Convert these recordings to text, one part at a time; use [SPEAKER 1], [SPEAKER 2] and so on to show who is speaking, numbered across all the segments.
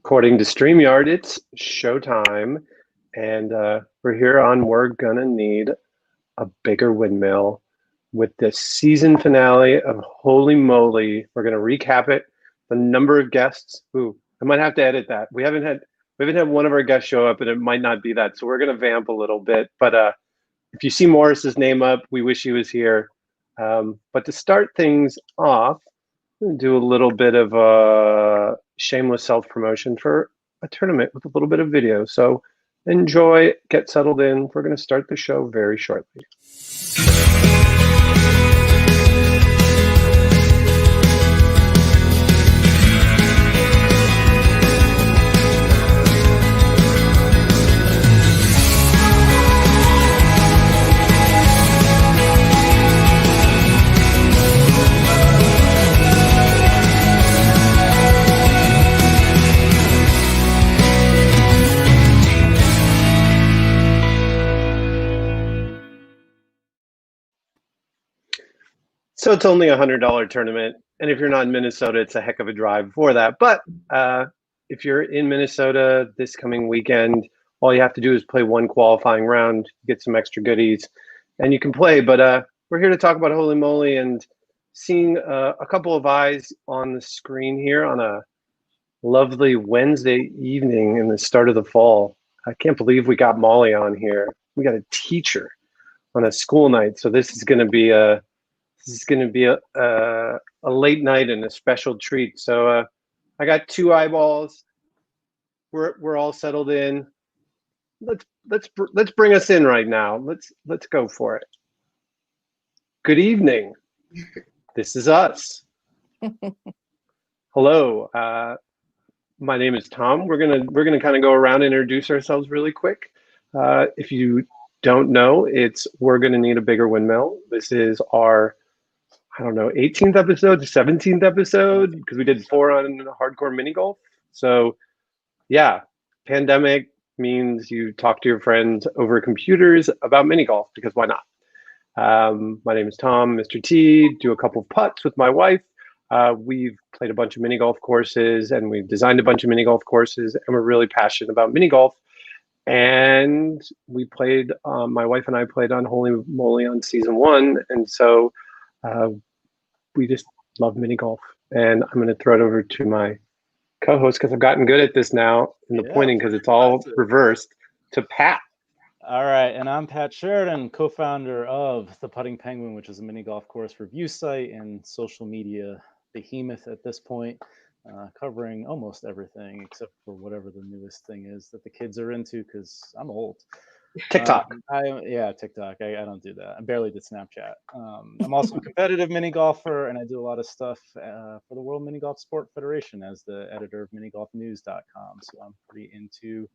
[SPEAKER 1] According to StreamYard, it's showtime, and we're here on We're Gonna Need a Bigger Windmill with the season finale of Holey Moley. We're gonna recap it. The number of guests. Ooh, I might have to edit that. We haven't had one of our guests show up, and it might not be that. So we're gonna vamp a little bit. But if you see Morris's name up, we wish he was here. But to start things off, I'm gonna do a little bit of shameless self-promotion for a tournament with a little bit of video. So enjoy, get settled in. We're going to start the show very shortly. So it's only $100 tournament, and if you're not in Minnesota, it's a heck of a drive for that. But if you're in Minnesota this coming weekend, all you have to do is play one qualifying round, get some extra goodies, and you can play. But we're here to talk about Holey Moley and seeing a couple of eyes on the screen here on a lovely Wednesday evening in the start of the fall. I can't believe we got Molly on here. We got a teacher on a school night, so this is going to be a late night and a special treat. So I got two eyeballs. We're all settled in. Let's bring us in right now. Let's go for it. Good evening. This is us. Hello. My name is Tom. We're gonna kind of go around and introduce ourselves really quick. If you don't know, We're Gonna Need a Bigger Windmill. This is our 18th episode, 17th episode, because we did 4 on hardcore mini golf. So yeah, pandemic means you talk to your friends over computers about mini golf, because why not? My name is Tom, Mr. T, do a couple of putts with my wife. We've played a bunch of mini golf courses, and we've designed a bunch of mini golf courses, and we're really passionate about mini golf. And we played, my wife and I played on Holey Moley on season 1. And so we just love mini golf, and I'm going to throw it over to my co-host, because I've gotten good at this now in the pointing, because it's all reversed, to Pat.
[SPEAKER 2] All right, and I'm Pat Sheridan, co-founder of the Putting Penguin, which is a mini golf course review site and social media behemoth at this point, covering almost everything except for whatever the newest thing is that the kids are into, because I'm old.
[SPEAKER 1] TikTok.
[SPEAKER 2] TikTok. I don't do that. I barely did Snapchat. I'm also a competitive mini golfer, and I do a lot of stuff for the World Mini Golf Sport Federation as the editor of minigolfnews.com. So I'm pretty into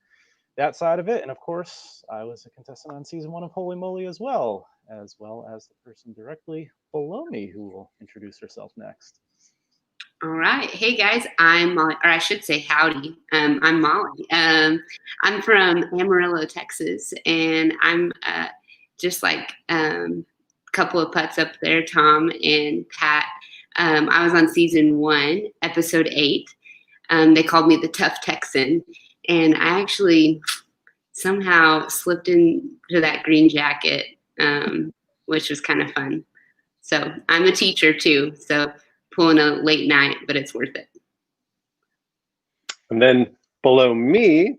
[SPEAKER 2] that side of it. And of course, I was a contestant on season 1 of Holey Moley as well as the person directly below me who will introduce herself next.
[SPEAKER 3] All right. Hey, guys. I'm Molly, or I should say howdy. I'm Molly. I'm from Amarillo, Texas, and I'm just like a couple of putts up there, Tom and Pat. I was on season 1, episode 8. They called me the Tough Texan, and I actually somehow slipped into that green jacket, which was kind of fun. So I'm a teacher, too, so pulling a late night, but it's worth it.
[SPEAKER 1] And then below me,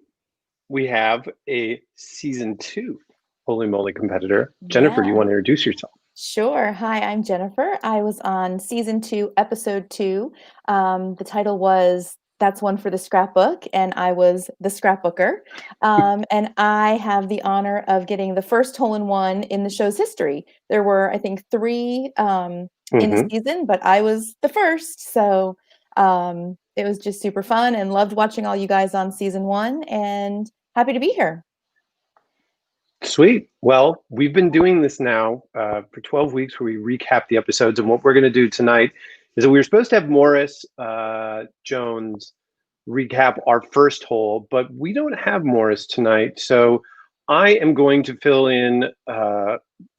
[SPEAKER 1] we have a season 2 Holey Moley competitor. Jennifer, do you want to introduce yourself?
[SPEAKER 4] Sure. Hi, I'm Jennifer. I was on season 2, episode 2. The title was That's One for the Scrapbook, and I was the scrapbooker. And I have the honor of getting the first hole-in-one in the show's history. There were, I think, 3 in the season, but I was the first. So it was just super fun, and loved watching all you guys on season 1, and happy to be here.
[SPEAKER 1] Sweet. Well, we've been doing this now for 12 weeks where we recap the episodes. And what we're going to do tonight is that we were supposed to have Morris Jones recap our first hole, but we don't have Morris tonight. So I am going to fill in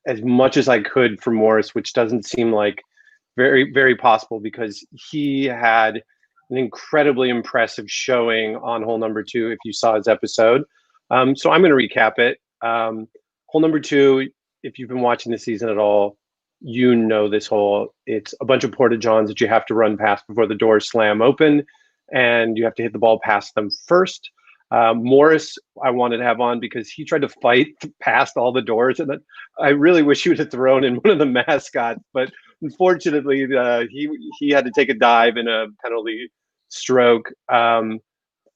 [SPEAKER 1] as much as I could for Morris, which doesn't seem like very, very possible, because he had an incredibly impressive showing on hole number 2 if you saw his episode. So I'm going to recap it. Hole number 2, if you've been watching the season at all, you know this hole. It's a bunch of porta-johns that you have to run past before the doors slam open, and you have to hit the ball past them first. Morris, I wanted to have on because he tried to fight past all the doors, and I really wish he would have thrown in one of the mascots, but unfortunately, he had to take a dive in a penalty stroke.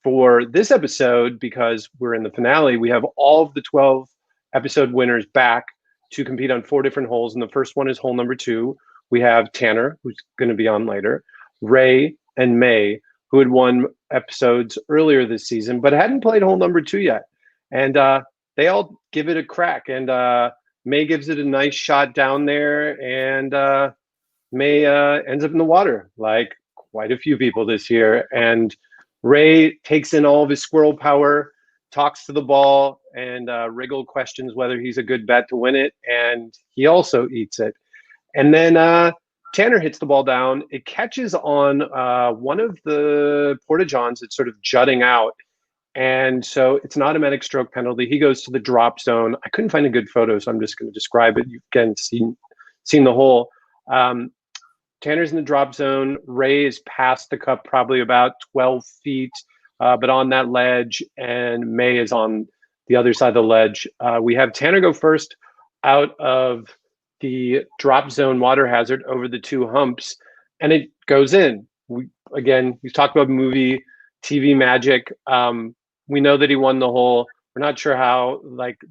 [SPEAKER 1] For this episode, because we're in the finale, we have all of the 12 episode winners back to compete on 4 different holes. And the first one is hole number 2. We have Tanner, who's going to be on later, Ray, and May, who had won episodes earlier this season, but hadn't played hole number 2 yet. And they all give it a crack. And May gives it a nice shot down there, and May ends up in the water, like quite a few people this year. And Ray takes in all of his squirrel power, talks to the ball, and Wriggle questions whether he's a good bet to win it, and he also eats it. And then Tanner hits the ball down. It catches on one of the porta-johns that's sort of jutting out, and so it's an automatic stroke penalty. He goes to the drop zone. I couldn't find a good photo, so I'm just going to describe it. You've again seen the hole. Tanner's in the drop zone. Ray is past the cup, probably about 12 feet, but on that ledge, and May is on the other side of the ledge. We have Tanner go first out of the drop zone water hazard over the 2 humps, and it goes in. We talked about movie, TV magic. We know that he won the hole. We're not sure how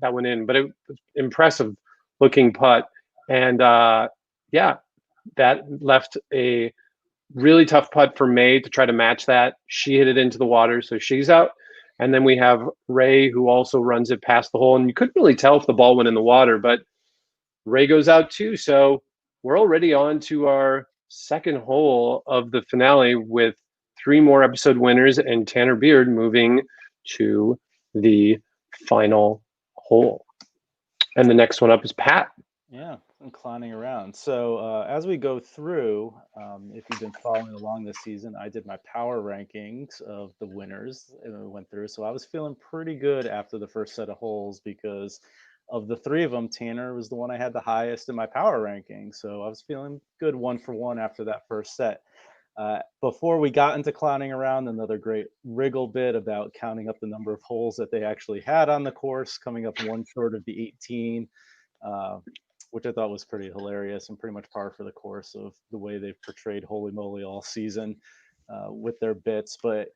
[SPEAKER 1] that went in, but it was impressive looking putt. And that left a really tough putt for May to try to match that. She hit it into the water, so she's out. And then we have Ray, who also runs it past the hole. And you couldn't really tell if the ball went in the water, but Ray goes out too. So we're already on to our second hole of the finale with 3 more episode winners and Tanner Beard moving to the final hole. And the next one up is Pat.
[SPEAKER 2] Yeah, inclining around. So as we go through, if you've been following along this season, I did my power rankings of the winners and we went through. So I was feeling pretty good after the first set of holes because of the 3 of them, Tanner was the one I had the highest in my power ranking. So I was feeling good 1 for 1 after that first set. Before we got into clowning around, another great Wriggle bit about counting up the number of holes that they actually had on the course, coming up 1 short of the 18. Which I thought was pretty hilarious and pretty much par for the course of the way they've portrayed Holey Moley all season with their bits. But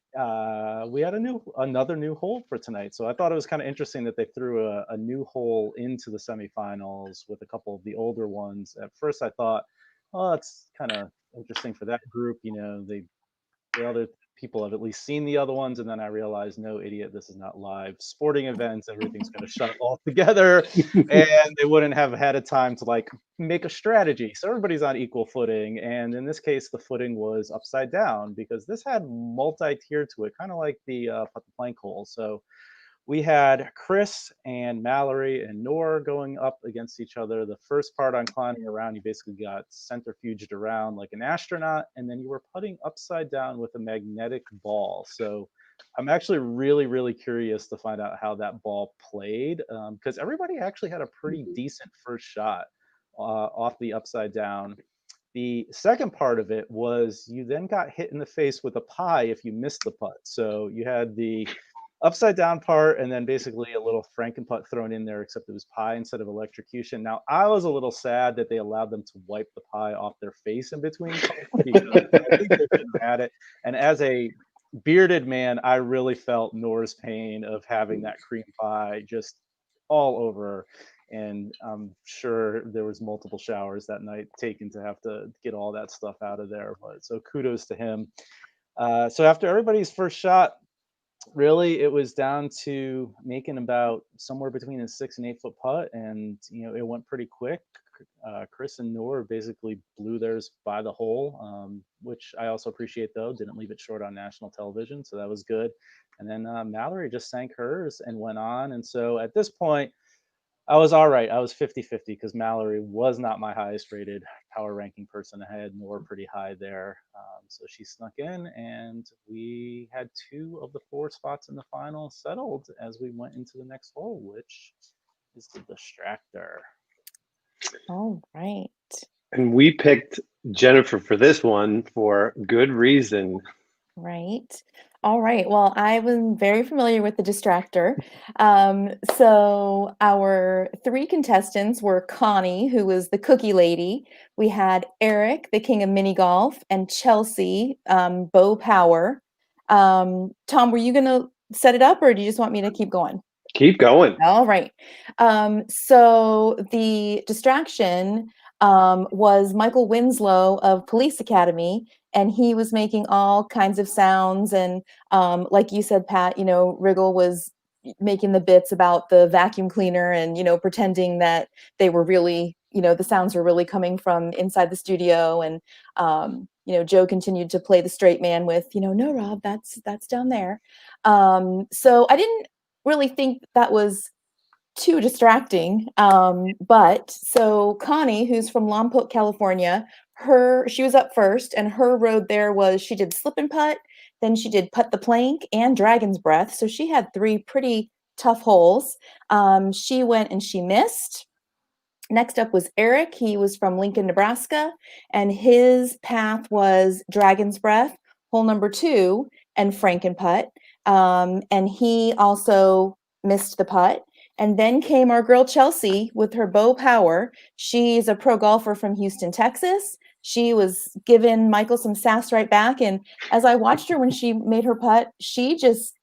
[SPEAKER 2] we had another new hole for tonight. So I thought it was kind of interesting that they threw a new hole into the semifinals with a couple of the older ones. At first I thought, oh, it's kind of interesting for that group. You know, the other people have at least seen the other ones, and then I realized, no, idiot, this is not live sporting events. Everything's going to shut all together, and they wouldn't have had a time to make a strategy. So everybody's on equal footing, and in this case, the footing was upside down because this had multi-tier to it, kind of like the putt the plank hole. So we had Chris and Mallory and Noor going up against each other. The first part on climbing around, you basically got centrifuged around like an astronaut, and then you were putting upside down with a magnetic ball. So I'm actually really, really curious to find out how that ball played because everybody actually had a pretty decent first shot off the upside down. The second part of it was you then got hit in the face with a pie if you missed the putt. So you had the upside down part and then basically a little Frankenputt thrown in there, except it was pie instead of electrocution. Now I was a little sad that they allowed them to wipe the pie off their face in between because I think they should have had it. And as a bearded man, I really felt Noor's pain of having that cream pie just all over. And I'm sure there was multiple showers that night taken to have to get all that stuff out of there. But so kudos to him. So after everybody's first shot, really it was down to making about somewhere between a 6 and 8 foot putt, and it went pretty quick. Chris and Noor basically blew theirs by the hole, which I also appreciate, though didn't leave it short on national television, so that was good. And then Mallory just sank hers and went on. And so at this point, I was all right. I was 50-50 because Mallory was not my highest rated power ranking person. I had Noor pretty high there. So she snuck in, and we had 2 of the 4 spots in the final settled as we went into the next hole, which is the distractor.
[SPEAKER 4] All right.
[SPEAKER 1] And we picked Jennifer for this one for good reason.
[SPEAKER 4] Right. All right. Well, I was very familiar with the distractor. So our 3 contestants were Connie, who was the cookie lady. We had Eric, the king of mini golf, and Chelsea, Bo Power. Tom, were you going to set it up, or do you just want me to keep going?
[SPEAKER 1] Keep going.
[SPEAKER 4] All right. So the distraction was Michael Winslow of Police Academy, and he was making all kinds of sounds. And like you said, Pat, Riggle was making the bits about the vacuum cleaner and, pretending that they were really, the sounds were really coming from inside the studio. And, Joe continued to play the straight man with, no, Rob, that's down there. So I didn't really think that was too distracting. But so Connie, who's from Lompoc, California, she was up first, and her road there was, she did slip and putt, then she did putt the plank and dragon's breath. So she had 3 pretty tough holes. She went and she missed. Next up was Eric. He was from Lincoln, Nebraska, and his path was dragon's breath, hole number 2, and Frankenputt. And he also missed the putt. And then came our girl Chelsea with her Bo Power. She's a pro golfer from Houston, Texas. She was giving Michael some sass right back. And as I watched her when she made her putt, she just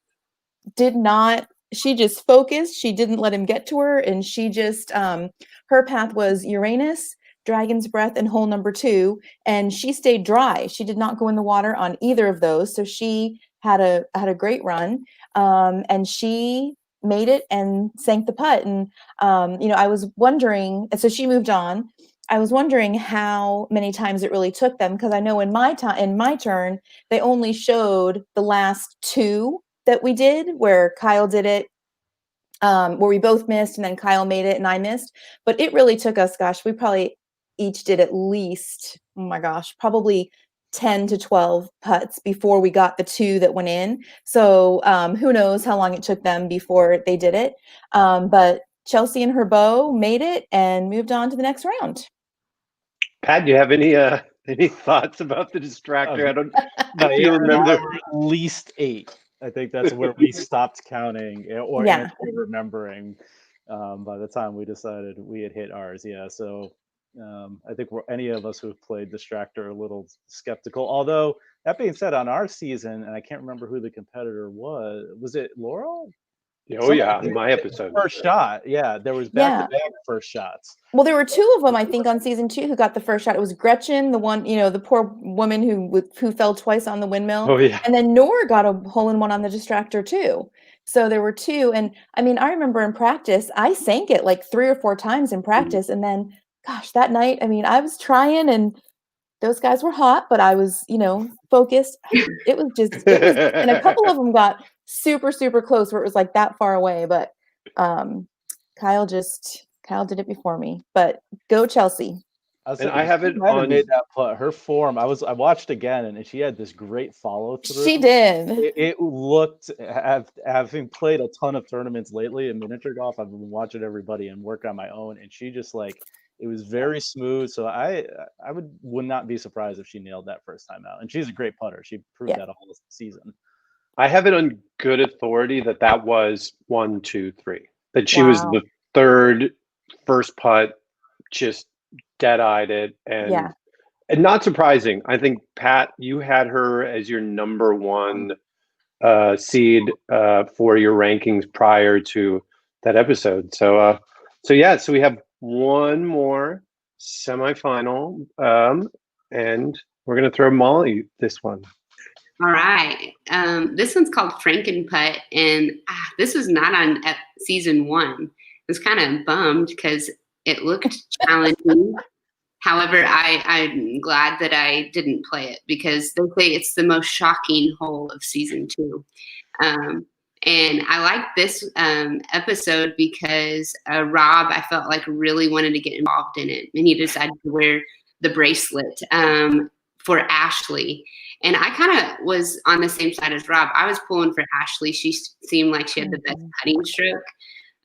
[SPEAKER 4] focused. She didn't let him get to her. And she just, her path was Uranus, dragon's breath, and hole number 2. And she stayed dry. She did not go in the water on either of those. So she had a great run. And she made it and sank the putt. And, I was wondering, so she moved on. I was wondering how many times it really took them, because I know in my turn, they only showed the last 2 that we did, where Kyle did it, where we both missed, and then Kyle made it and I missed. But it really took us, we probably each did at least, probably 10 to 12 putts before we got the 2 that went in. So who knows how long it took them before they did it. But Chelsea and her Bo made it and moved on to the next round.
[SPEAKER 1] Pat, do you have any thoughts about the distractor? I don't know if you remember.
[SPEAKER 2] At least 8. I think that's where we stopped counting or remembering by the time we decided we had hit ours. Yeah. So I think any of us who have played distractor are a little skeptical. Although that being said, on our season, and I can't remember who the competitor was it Laurel?
[SPEAKER 1] Oh yeah, my episode.
[SPEAKER 2] First shot. Yeah, there was back-to-back first shots.
[SPEAKER 4] Well, there were 2 of them, I think, on season 2 who got the first shot. It was Gretchen, the one, the poor woman who fell twice on the windmill.
[SPEAKER 1] Oh yeah.
[SPEAKER 4] And then Noor got a hole-in-one on the distractor too. So there were 2. And I mean, I remember in practice, I sank it like 3 or 4 times in practice. And then, that night, I mean, I was trying, and those guys were hot, but I was, focused. It was and a couple of them got super, super close where it was like that far away. But Kyle did it before me. But go Chelsea.
[SPEAKER 1] I have it on
[SPEAKER 2] made that putt. Her form, I watched again, and she had this great follow through.
[SPEAKER 4] She did.
[SPEAKER 2] It looked, having played a ton of tournaments lately in miniature golf, I've been watching everybody and work on my own, and she just it was very smooth. So I would not be surprised if she nailed that first time out. And she's a great putter. She proved that all season.
[SPEAKER 1] I have it on good authority that was 1, 2, 3. That she was the third first putt, just dead-eyed it, and not surprising. I think, Pat, you had her as your number 1 seed for your rankings prior to that episode. So we have one more semifinal, and we're gonna throw Molly this one.
[SPEAKER 3] All right. This one's called Frankenputt, and this was not on season 1. I was kind of bummed because it looked challenging. However, I'm glad that I didn't play it because they say it's the most shocking hole of season 2. And I like this episode because Rob, I felt like really wanted to get involved in it, and he decided to wear the bracelet for Ashley. And I kind of was on the same side as Rob. I was pulling for Ashley. She seemed like she had the best putting stroke.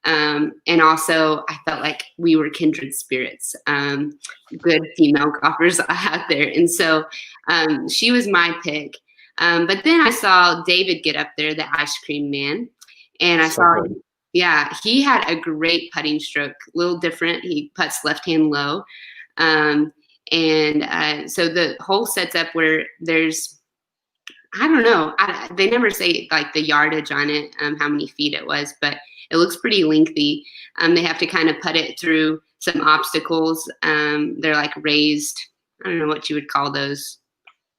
[SPEAKER 3] And also I felt like we were kindred spirits, good female golfers out there. And so she was my pick. But then I saw David get up there, the ice cream man. And I saw, yeah, he had a great putting stroke, a little different. He putts left hand low. So the hole sets up where there's, I don't know, they never say like the yardage on it, how many feet it was, but it looks pretty lengthy. They have to kind of putt it through some obstacles. They're like raised, I don't know what you would call those,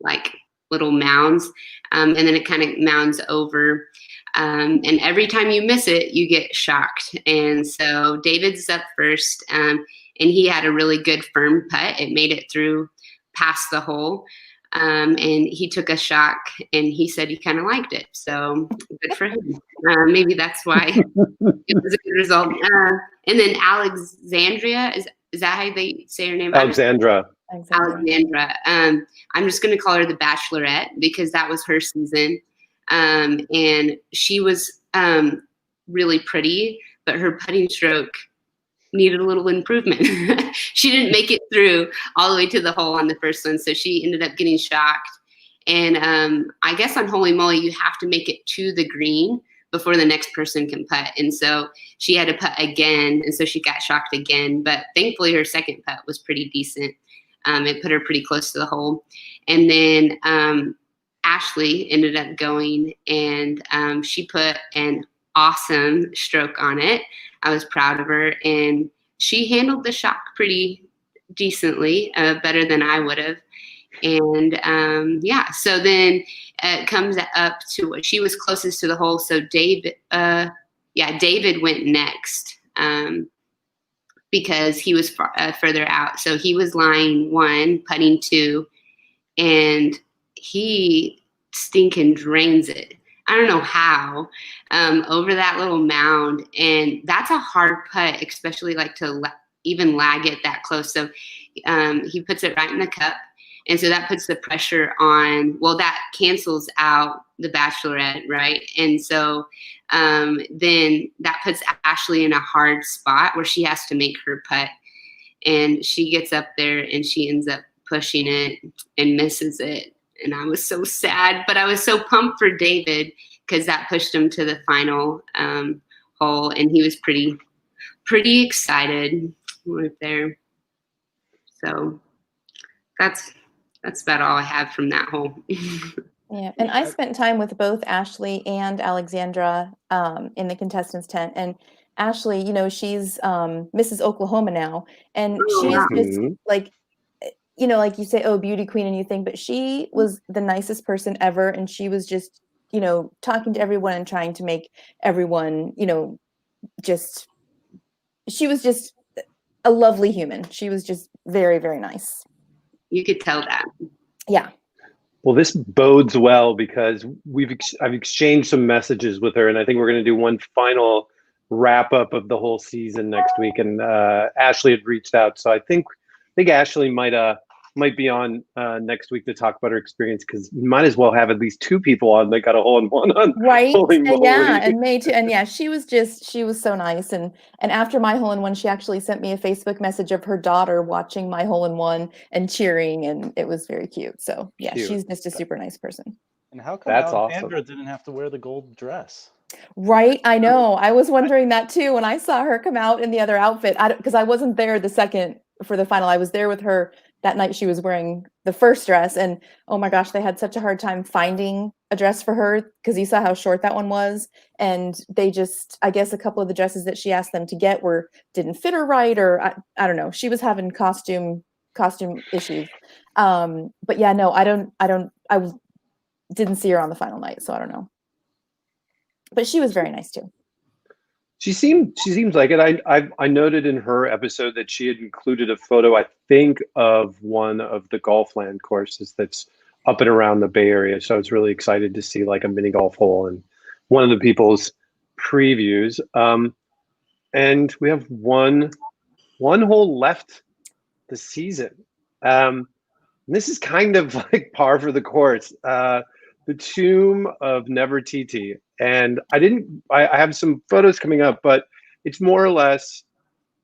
[SPEAKER 3] like little mounds. And then it kind of mounds over. And every time you miss it, you get shocked. And so David's up first. And he had a really good firm putt. It made it through past the hole. And he took a shock, and he said he kind of liked it. So good for him. Maybe that's why it was a good result. And then Alexandria, is that how they say her name?
[SPEAKER 1] Alexandra.
[SPEAKER 3] I'm just going to call her the Bachelorette because that was her season. And she was really pretty, but her putting stroke needed a little improvement. She didn't make it through all the way to the hole on the first one, so she ended up getting shocked. And I guess on Holey Moley, you have to make it to the green before the next person can putt. And so she had to putt again, and so she got shocked again. But thankfully, her second putt was pretty decent. It put her pretty close to the hole. And then Ashley ended up going, and she put an awesome stroke on it. I was proud of her, and she handled the shock pretty decently, better than I would have. And yeah, so then it comes up to what she was closest to the hole. So David went next because he was further out. So he was line 1, putting 2, and he stinking drains it. I don't know how, over that little mound. And that's a hard putt, especially like to even lag it that close. So he puts it right in the cup. And so that puts the pressure on, well, that cancels out the Bachelorette, right? And so then that puts Ashley in a hard spot where she has to make her putt. And she gets up there and she ends up pushing it and misses it. And I was so sad, but I was so pumped for David because that pushed him to the final hole, and he was pretty excited right there. So that's about all I have from that hole.
[SPEAKER 4] Yeah, and I spent time with both Ashley and Alexandra in the contestants tent, and Ashley, you know, she's Mrs. Oklahoma now, and she's just like, you know, like you say, oh, beauty queen, and you think, but she was the nicest person ever. And she was just, you know, talking to everyone and trying to make everyone, you know, she was just a lovely human. She was just very, very nice.
[SPEAKER 3] You could tell that.
[SPEAKER 4] Yeah.
[SPEAKER 1] Well, this bodes well because I've exchanged some messages with her, and I think we're going to do one final wrap up of the whole season next week. And Ashley had reached out, so I think Ashley might be on next week to talk about her experience, because you might as well have at least 2 people on that got a hole-in-one on.
[SPEAKER 4] Right.
[SPEAKER 1] Holey Moley.
[SPEAKER 4] Yeah, and May too. And yeah, she was so nice. And after my hole-in-one, she actually sent me a Facebook message of her daughter watching my hole-in-one and cheering, and it was very cute. So yeah, cute. She's just a super nice person.
[SPEAKER 2] And how come Alexandra didn't have to wear the gold dress?
[SPEAKER 4] Right, I know. I was wondering that too when I saw her come out in the other outfit, because I wasn't there the second for the final. I was there with her that night. She was wearing the first dress, and oh my gosh, they had such a hard time finding a dress for her because you saw how short that one was, and they just, I guess a couple of the dresses that she asked them to get didn't fit her right, or I don't know. She was having costume issues. But yeah, no, I didn't see her on the final night, so I don't know. But she was very nice too.
[SPEAKER 1] She seems like it. I noted in her episode that she had included a photo, I think, of one of the Golfland courses that's up and around the Bay Area. So I was really excited to see like a mini golf hole and one of the people's previews. And we have one hole left this season. This is kind of like par for the course. The Tomb of Never TT. And I have some photos coming up, but it's more or less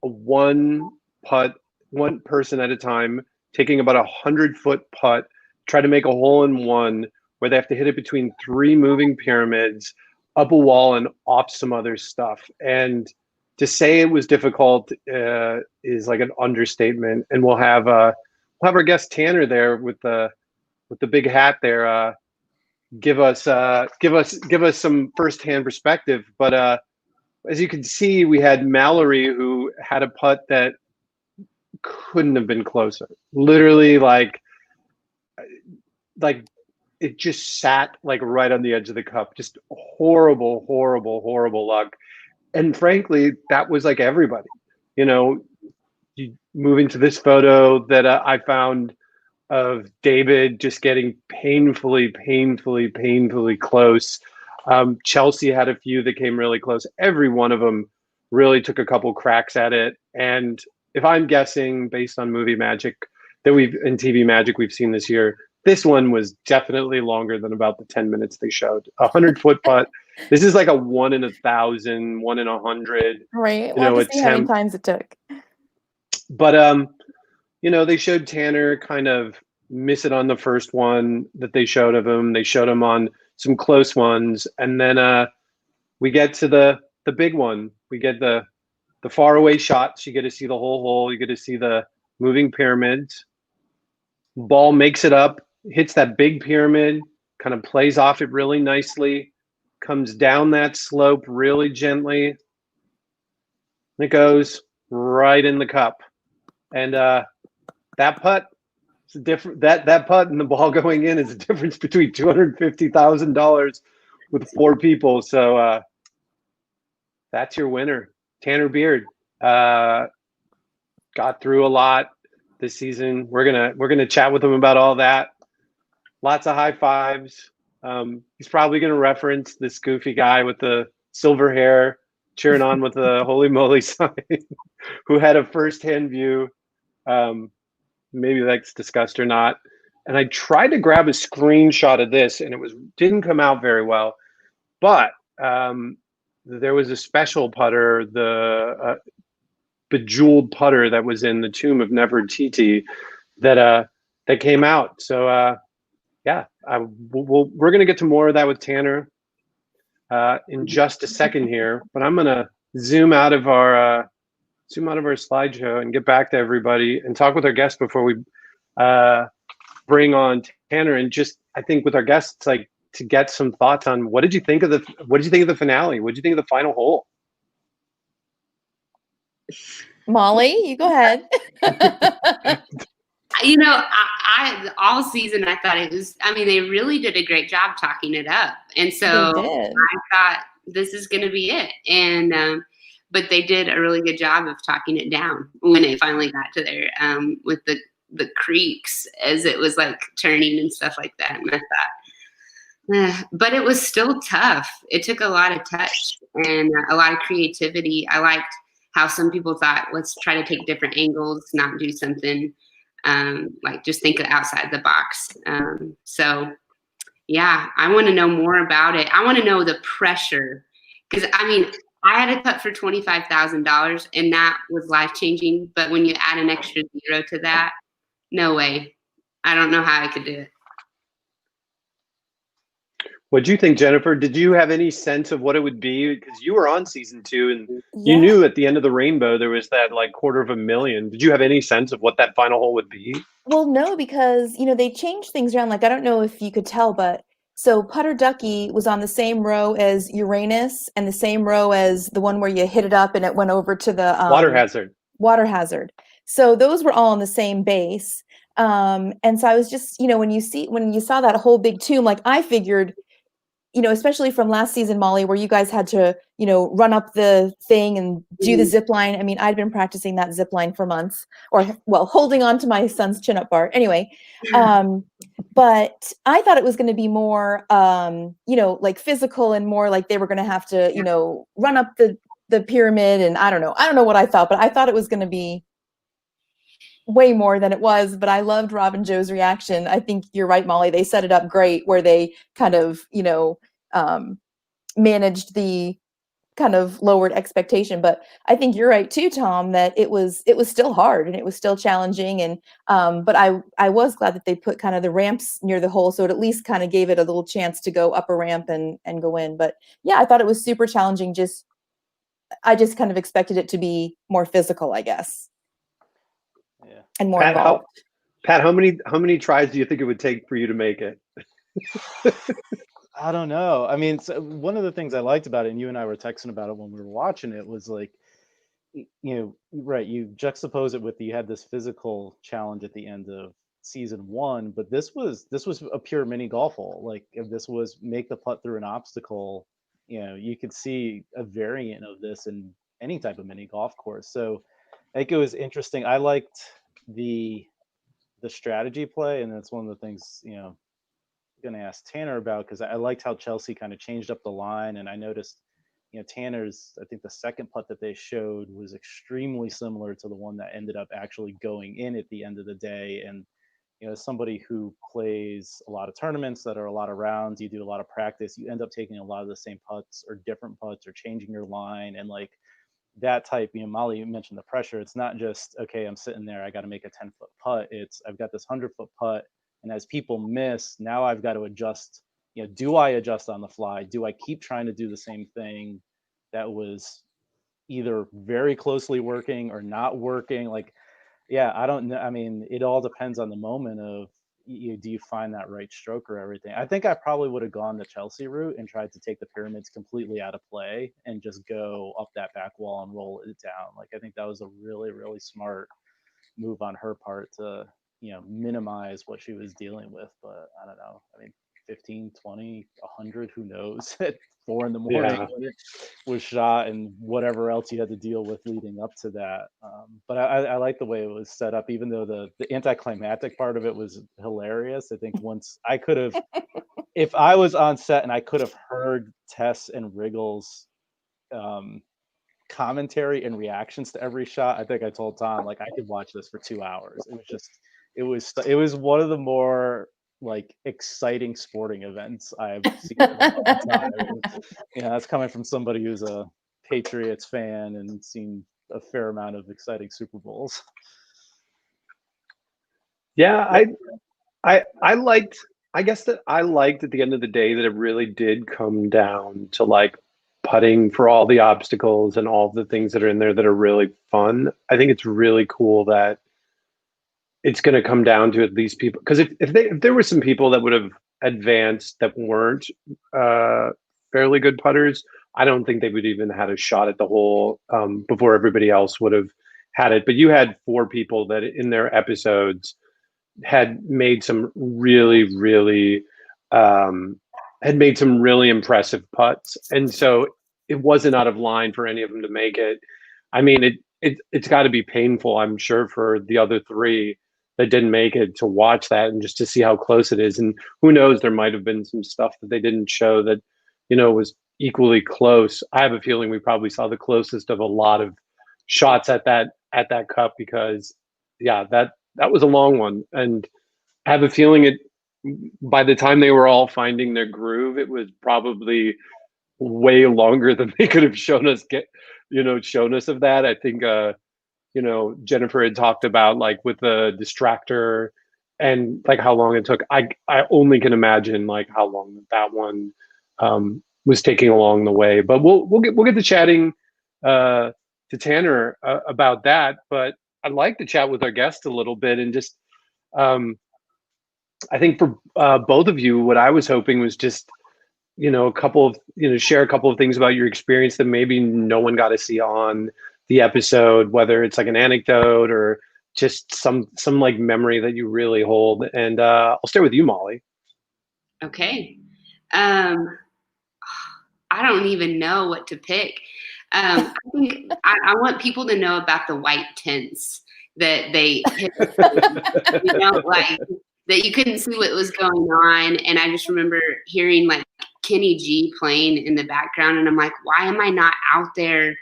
[SPEAKER 1] a one putt, one person at a time, taking about 100-foot putt, try to make a hole in one where they have to hit it between 3 moving pyramids, up a wall and off some other stuff. And to say it was difficult is like an understatement. And we'll have our guest Tanner there with the big hat there. Give us some firsthand perspective. But as you can see, we had Mallory, who had a putt that couldn't have been closer. Literally, like it just sat like right on the edge of the cup. Just horrible luck. And frankly, that was like everybody. You know, you move into this photo that I found of David just getting painfully close. Chelsea had a few that came really close. Every one of them really took a couple cracks at it. And if I'm guessing, based on movie magic that and TV magic we've seen this year, this one was definitely longer than about the 10 minutes they showed. 100-foot putt. This is like a 1 in 1,000, 1 in 100.
[SPEAKER 4] Right. We'll have to see how many times it took.
[SPEAKER 1] But they showed Tanner kind of miss it on the first one that they showed of him. They showed him on some close ones, and then we get to the big one. We get the faraway shots. You get to see the whole hole. You get to see the moving pyramids. Ball makes it up, hits that big pyramid, kind of plays off it really nicely, comes down that slope really gently, and it goes right in the cup. And that putt, it's a different. That putt and the ball going in is a difference between $250,000 with 4 people. So that's your winner, Tanner Beard. Got through a lot this season. We're gonna chat with him about all that. Lots of high fives. He's probably gonna reference this goofy guy with the silver hair cheering on with the Holey Moley sign, who had a firsthand view. Maybe that's discussed or not. And I tried to grab a screenshot of this, and didn't come out very well. But there was a special putter, the bejeweled putter that was in the Tomb of Never TT that came out. So we're gonna get to more of that with Tanner in just a second here. But I'm gonna zoom out of our slideshow and get back to everybody and talk with our guests before we bring on Tanner. And just, I think with our guests, like, to get some thoughts on what did you think of the finale? What did you think of the final hole?
[SPEAKER 4] Molly, you go ahead.
[SPEAKER 3] I all season I thought it was. I mean, they really did a great job talking it up, and so I thought this is going to be it. And but they did a really good job of talking it down when it finally got to there, with the creaks as it was like turning and stuff like that. And I thought, but it was still tough. It took a lot of touch and a lot of creativity. I liked how some people thought, let's try to take different angles, not do something like just think outside the box. So yeah, I want to know more about it. I want to know the pressure, because I mean, I had a putt for $25,000 and that was life-changing. But when you add an extra 0 to that, no way. I don't know how I could do it.
[SPEAKER 1] What do you think, Jennifer? Did you have any sense of what it would be? Because you were on season 2 and you knew at the end of the rainbow there was that like $250,000. Did you have any sense of what that final hole would be?
[SPEAKER 4] Well, no, because they changed things around. Like, I don't know if you could tell, but so Putter Ducky was on the same row as Uranus and the same row as the one where you hit it up and it went over to the Water Hazard. So those were all on the same base. And so I was just, when you saw that whole big tomb, like I figured especially from last season, Molly, where you guys had to, run up the thing and do the zip line. I mean, I'd been practicing that zip line for months, or well, holding on to my son's chin-up bar. Anyway, but I thought it was going to be more, like physical and more like they were going to have to, run up the pyramid. And I don't know what I thought, but I thought it was going to be way more than it was. But I loved Rob and Joe's reaction. I think you're right, Molly. They set it up great where they kind of, managed the kind of lowered expectation. But I think you're right too, Tom, that it was still hard and it was still challenging. And but I was glad that they put kind of the ramps near the hole, so it at least kind of gave it a little chance to go up a ramp and go in. But yeah, I thought it was super challenging. I just kind of expected it to be more physical, I guess.
[SPEAKER 2] Yeah.
[SPEAKER 4] And more
[SPEAKER 1] Pat,
[SPEAKER 4] involved.
[SPEAKER 1] how many tries do you think it would take for you to make it?
[SPEAKER 2] I don't know. I mean, so one of the things I liked about it, and you and I were texting about it when we were watching it, was like, right, you juxtapose it with you had this physical challenge at the end of season 1, but this was a pure mini golf hole. Like, if this was make the putt through an obstacle, you could see a variant of this in any type of mini golf course. So I think it was interesting. I liked the strategy play, and that's one of the things going to ask Tanner about, because I liked how Chelsea kind of changed up the line. And I noticed Tanner's, I think the second putt that they showed was extremely similar to the one that ended up actually going in at the end of the day. And as somebody who plays a lot of tournaments that are a lot of rounds, you do a lot of practice, you end up taking a lot of the same putts or different putts or changing your line. And like that type, Molly, you mentioned the pressure. It's not just, okay, I'm sitting there, I got to make a 10-foot putt. It's, I've got this 100-foot putt, and as people miss, now I've got to adjust. Do I adjust on the fly? Do I keep trying to do the same thing that was either very closely working or not working? Like, yeah, I don't know. I mean, it all depends on the moment of, do you find that right stroke or everything? I think I probably would have gone the Chelsea route and tried to take the pyramids completely out of play and just go up that back wall and roll it down. Like, I think that was a really, really smart move on her part to minimize what she was dealing with. But I don't know, I mean, 15, 20, 100, who knows, at 4 a.m. when it was shot, and whatever else you had to deal with leading up to that. But I like the way it was set up, even though the anticlimactic part of it was hilarious. I think once I could have, if I was on set and I could have heard Tess and Wriggle's commentary and reactions to every shot, I think I told Tom, like, I could watch this for 2 hours. It was one of the more like exciting sporting events I've seen in a long time. That's coming from somebody who's a Patriots fan and seen a fair amount of exciting Super Bowls.
[SPEAKER 1] Yeah, I liked at the end of the day that it really did come down to like putting for all the obstacles and all the things that are in there that are really fun. I think it's really cool that it's going to come down to at least people, because if there were some people that would have advanced that weren't fairly good putters, I don't think they would even had a shot at the hole before everybody else would have had it. But you had 4 people that in their episodes had made some really, really impressive putts, and so it wasn't out of line for any of them to make it. I mean, it's got to be painful, I'm sure, for the other 3 that didn't make it to watch that and just to see how close it is. And who knows, there might have been some stuff that they didn't show that was equally close. I have a feeling we probably saw the closest of a lot of shots at that cup, because that was a long one, and I have a feeling by the time they were all finding their groove, it was probably way longer than they could have shown us of that. I think Jennifer had talked about, like, with the distractor and like how long it took. I only can imagine like how long that one was taking along the way. But we'll get to chatting to Tanner about that. But I'd like to chat with our guest a little bit and just I think for both of you, what I was hoping was just a couple of share a couple of things about your experience that maybe no one got to see on the episode, whether it's like an anecdote or just some like memory that you really hold. And I'll start with you, Molly.
[SPEAKER 3] Okay. I don't even know what to pick. I think I want people to know about the white tents that they hit, you know, like that you couldn't see what was going on. And I just remember hearing like Kenny G playing in the background, and I'm like, why am I not out there?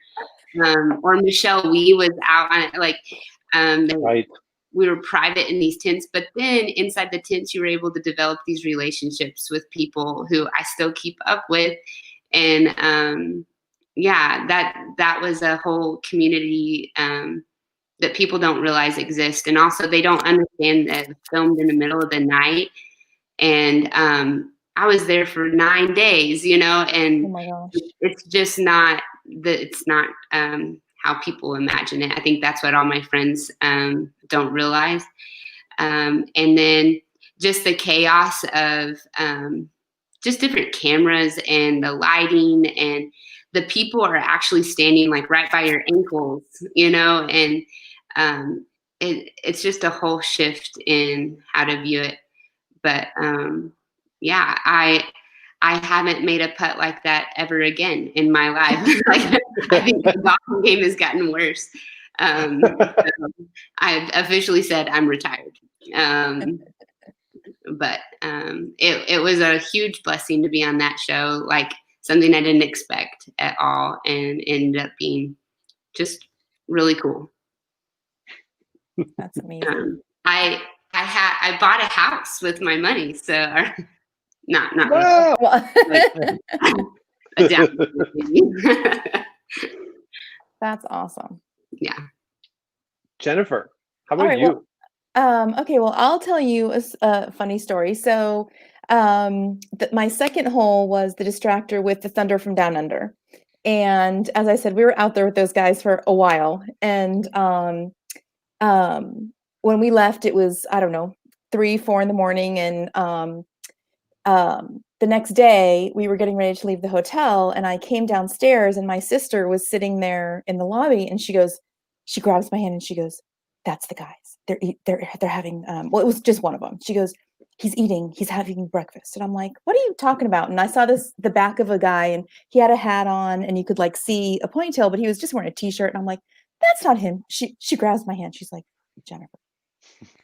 [SPEAKER 3] Or Michelle Wee was out on it, like
[SPEAKER 1] Right.
[SPEAKER 3] we were private in these tents, but then inside the tents you were able to develop these relationships with people who I still keep up with. And yeah, that was a whole community that people don't realize exist. And also they don't understand that it's filmed in the middle of the night. And I was there for 9 days, you know, and
[SPEAKER 4] Oh my gosh.
[SPEAKER 3] it's just not it's not how people imagine it. I think that's what all my friends don't realize. And then just the chaos of just different cameras and the lighting, and the people are actually standing like right by your ankles, you know, and it's just a whole shift in how to view it. But yeah, I haven't made a putt like that ever again in my life. Like, I think the golfing game has gotten worse. I've officially said I'm retired. But it was a huge blessing to be on that show, like something I didn't expect at all, and ended up being just really cool.
[SPEAKER 4] That's amazing.
[SPEAKER 3] I bought a house with my money, so not
[SPEAKER 1] Wow.
[SPEAKER 3] really, a down payment.
[SPEAKER 4] That's awesome.
[SPEAKER 3] Yeah.
[SPEAKER 1] Jennifer, how about
[SPEAKER 4] All right,
[SPEAKER 1] you?
[SPEAKER 4] Okay, well, I'll tell you a funny story. So, my second hole was the distractor with the Thunder from Down Under. And as I said, we were out there with those guys for a while. And when we left, it was, I don't know, 3, 4 in the morning. And the next day, we were getting ready to leave the hotel. And I came downstairs, and my sister was sitting there in the lobby. And she grabs my hand and she goes, "That's the guys. They're having well, it was just one of them." She goes, he's having breakfast." And I'm like, "What are you talking about?" And I saw the back of a guy, and he had a hat on, and you could like see a ponytail, but he was just wearing a t-shirt. And I'm like, "That's not him." She grabs my hand. She's like, "Jennifer,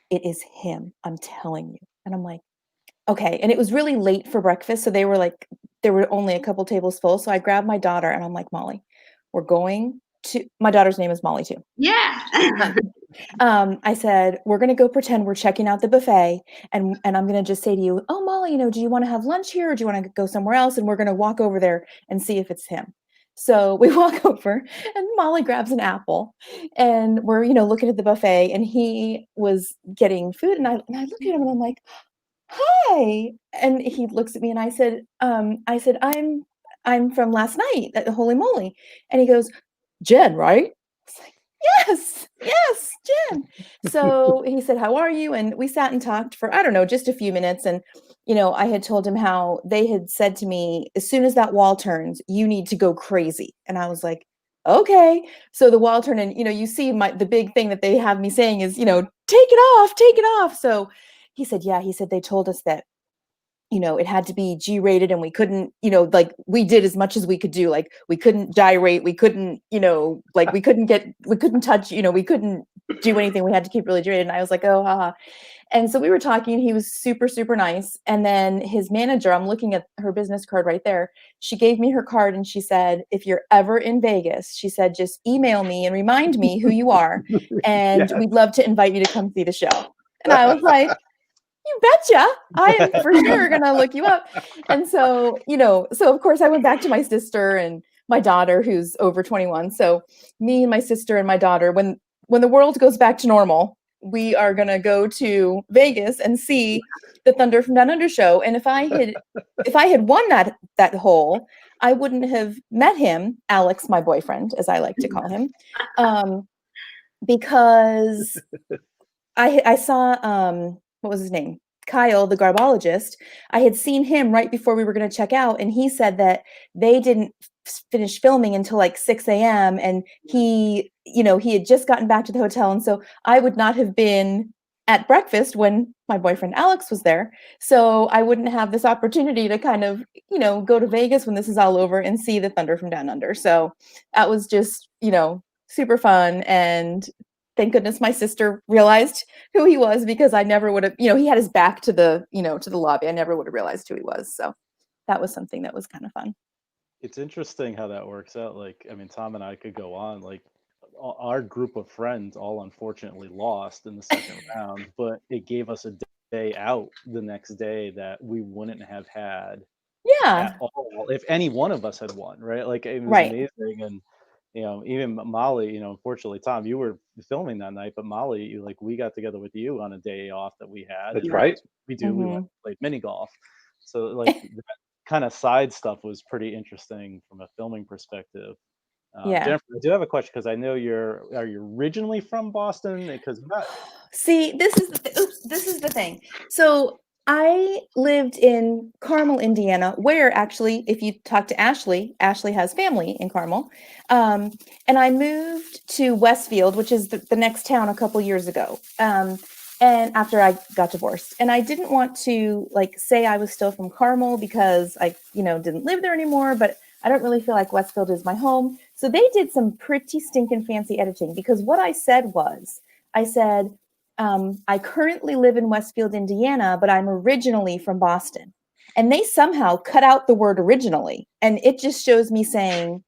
[SPEAKER 4] it is him. I'm telling you." And I'm like, "Okay." And it was really late for breakfast, so there were only a couple tables full. So I grabbed my daughter, and I'm like, "Molly, we're going to," my daughter's name is Molly too.
[SPEAKER 3] Yeah.
[SPEAKER 4] I said, "We're going to go pretend we're checking out the buffet. And I'm going to just say to you, 'Oh, Molly, do you want to have lunch here, or do you want to go somewhere else?' And we're going to walk over there and see if it's him." So we walk over, and Molly grabs an apple, and we're, looking at the buffet, and he was getting food. And I look at him, and I'm like, "Hi." And he looks at me, and I said, I'm from last night at Holey Moley." And he goes, "Jen, right?" I was like, yes, Jen. So he said, "How are you?" And we sat and talked for, I don't know, just a few minutes. And, I had told him how they had said to me, "As soon as that wall turns, you need to go crazy." And I was like, "Okay." So the wall turned, and, you see the big thing that they have me saying is, "Take it off." So he said, "Yeah," he said, "They told us that, it had to be G-rated, and we couldn't, like we did as much as we could do. Like we couldn't gyrate, we couldn't, like we couldn't touch, we couldn't do anything. We had to keep really G-rated." And I was like, "Oh, haha." And so we were talking, he was super, super nice. And then his manager, I'm looking at her business card right there. She gave me her card, and she said, "If you're ever in Vegas," she said, "just email me and remind me who you are. And
[SPEAKER 1] Yes.
[SPEAKER 4] we'd love to invite you to come see the show." And I was like, "You betcha. I am for sure going to look you up." And so, so of course I went back to my sister and my daughter, who's over 21. So me and my sister and my daughter, when the world goes back to normal, we are going to go to Vegas and see the Thunder from Down Under show. And if I had won that hole, I wouldn't have met him, Alex, my boyfriend, as I like to call him, because I saw, what was his name? Kyle, the garbologist. I had seen him right before we were going to check out, and he said that they didn't finish filming until like 6 a.m. and he had just gotten back to the hotel, and so I would not have been at breakfast when my boyfriend Alex was there. So I wouldn't have this opportunity to kind of, go to Vegas when this is all over and see the Thunder from Down Under. So that was just, super fun. And thank goodness my sister realized who he was, because I never would have, he had his back to the, to the lobby. I never would have realized who he was. So that was something that was kind of fun.
[SPEAKER 2] It's interesting how that works out. Like, I mean, Tom and I could go on. Like, our group of friends all unfortunately lost in the second round, but it gave us a day out the next day that we wouldn't have had at all if any one of us had won, right? Like, it was amazing. And even Molly, unfortunately, Tom, you were filming that night, but Molly, we got together with you on a day off that we had.
[SPEAKER 1] That's right.
[SPEAKER 2] We do. We went and played mini golf. So like that kind of side stuff was pretty interesting from a filming perspective. Jennifer, I do have a question, because I know are you originally from Boston? Because
[SPEAKER 4] see, this is the thing. So I lived in Carmel, Indiana, where actually, if you talk to Ashley has family in Carmel. And I moved to Westfield, which is the next town, a couple years ago. And after I got divorced, and I didn't want to say I was still from Carmel, because I, didn't live there anymore, but I don't really feel like Westfield is my home. So they did some pretty stinking fancy editing, because what I said was, I currently live in Westfield, Indiana, but I'm originally from Boston. And they somehow cut out the word originally. And it just shows me saying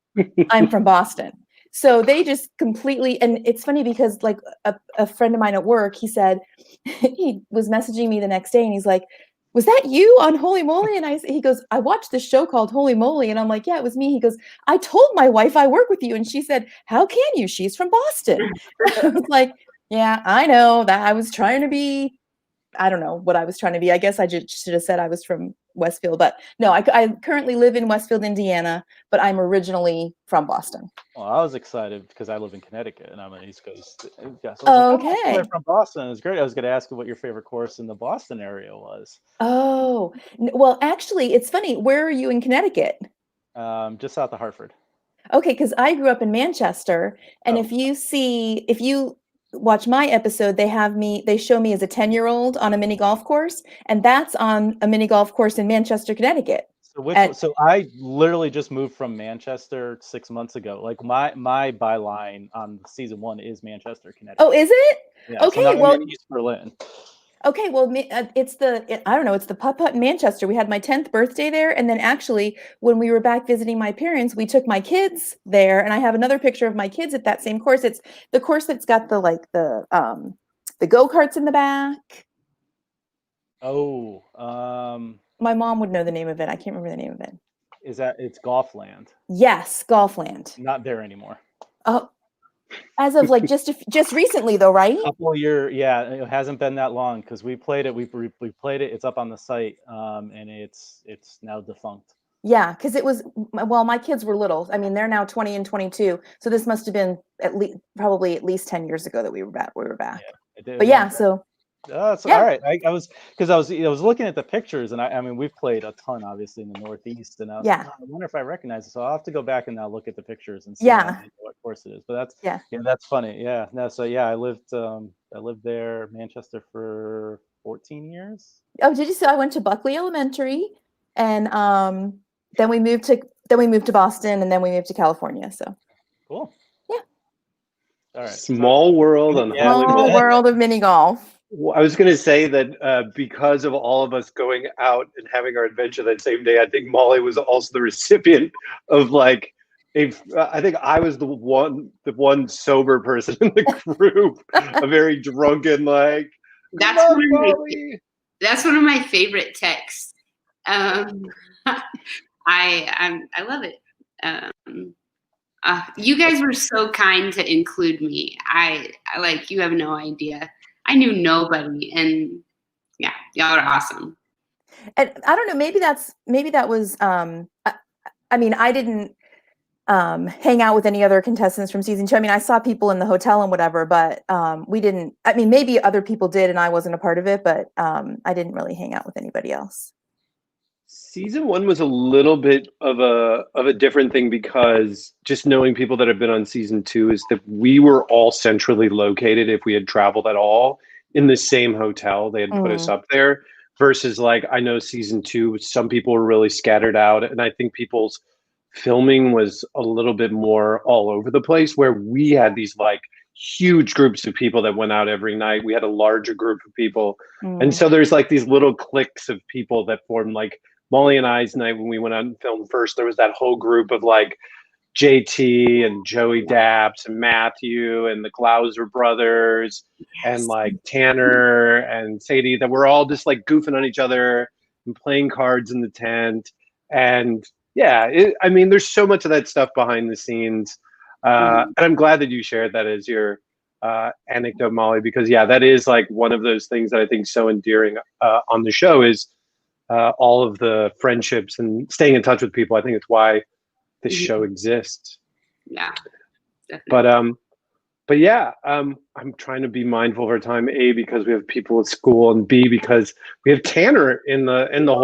[SPEAKER 4] I'm from Boston. So they just completely, and it's funny because a friend of mine at work, he said, he was messaging me the next day and he's like, was that you on Holey Moley? And he goes, I watched this show called Holey Moley. And I'm like, yeah, it was me. He goes, I told my wife I work with you. And she said, how can you? She's from Boston. I was like, yeah, I know that I was trying to be, I don't know what I was trying to be. I guess I just should have said I was from Westfield, but no, I currently live in Westfield, Indiana, but I'm originally from Boston.
[SPEAKER 2] Well, I was excited because I live in Connecticut and I'm an East Coast guy. So
[SPEAKER 4] okay.
[SPEAKER 2] From Boston. It's great. I was going to ask you what your favorite course in the Boston area was.
[SPEAKER 4] Oh, well, actually, it's funny. Where are you in Connecticut?
[SPEAKER 2] Just south of Hartford.
[SPEAKER 4] Okay, because I grew up in Manchester, and if you watch my episode, they show me as a 10-year-old on a mini golf course, and that's on a mini golf course in Manchester, Connecticut.
[SPEAKER 2] So I literally just moved from Manchester 6 months ago. Like my byline on season 1 is Manchester, Connecticut.
[SPEAKER 4] Oh, is it?
[SPEAKER 2] Yeah,
[SPEAKER 4] okay,
[SPEAKER 2] so
[SPEAKER 4] well,
[SPEAKER 2] in East Berlin.
[SPEAKER 4] Okay, well, it's the putt in Manchester. We had my 10th birthday there, and then actually, when we were back visiting my parents, we took my kids there, and I have another picture of my kids at that same course. It's the course that's got the go-karts in the back.
[SPEAKER 2] Oh,
[SPEAKER 4] my mom would know the name of it. I can't remember the name of it.
[SPEAKER 2] It's Golfland?
[SPEAKER 4] Yes, Golfland.
[SPEAKER 2] Not there anymore.
[SPEAKER 4] Oh. As of just recently, though, right?
[SPEAKER 2] Couple year, yeah. It hasn't been that long because we played it. We played it. It's up on the site, and it's now defunct.
[SPEAKER 4] Yeah, because it was my kids were little. I mean, they're now 20 and 22, so this must have been probably at least 10 years ago that we were back.
[SPEAKER 2] Yeah,
[SPEAKER 4] but yeah, so.
[SPEAKER 2] All right. I was looking at the pictures, and I mean we've played a ton, obviously, in the Northeast, and I wonder if I recognize it. So I'll have to go back and now look at the pictures and see what course it is. But that's funny. Yeah. No. So yeah, I lived there, Manchester, for 14 years.
[SPEAKER 4] Oh, did you say I went to Buckley Elementary, and then we moved to Boston, and then we moved to California. So
[SPEAKER 2] cool.
[SPEAKER 4] Yeah.
[SPEAKER 2] All right.
[SPEAKER 1] Small world on
[SPEAKER 4] Small world of mini golf.
[SPEAKER 1] Well, I was going to say that because of all of us going out and having our adventure that same day, I think Molly was also the recipient of I think I was the one sober person in the group, a very drunken
[SPEAKER 3] That's one of my favorite texts. I love it. You guys were so kind to include me. I you have no idea. I knew nobody, and yeah, y'all are awesome.
[SPEAKER 4] And I don't know, maybe that was, I mean, I didn't hang out with any other contestants from season 2. I mean, I saw people in the hotel and whatever, but we didn't, I mean, maybe other people did and I wasn't a part of it, but I didn't really hang out with anybody else.
[SPEAKER 1] Season 1 was a little bit of a different thing because just knowing people that have been on season 2 is that we were all centrally located if we had traveled at all. in the same hotel. They had put us up there versus like, I know season 2, some people were really scattered out. And I think people's filming was a little bit more all over the place, where we had these like huge groups of people that went out every night. We had a larger group of people. And so there's like these little cliques of people that formed, like Mollie and I's night when we went out and filmed first. There was that whole group of like JT and Joey Daps and Matthew and the Glauser brothers and like Tanner and Sadie, that were all just like goofing on each other and playing cards in the tent. And yeah, I mean, there's so much of that stuff behind the scenes. And I'm glad that you shared that as your anecdote, Mollie, because yeah, that is like one of those things that I think is so endearing on the show is all of the friendships and staying in touch with people. I think it's why this show exists.
[SPEAKER 3] Yeah, definitely.
[SPEAKER 1] But yeah, I'm trying to be mindful of our time, A, because we have people at school, and B, because we have Tanner in the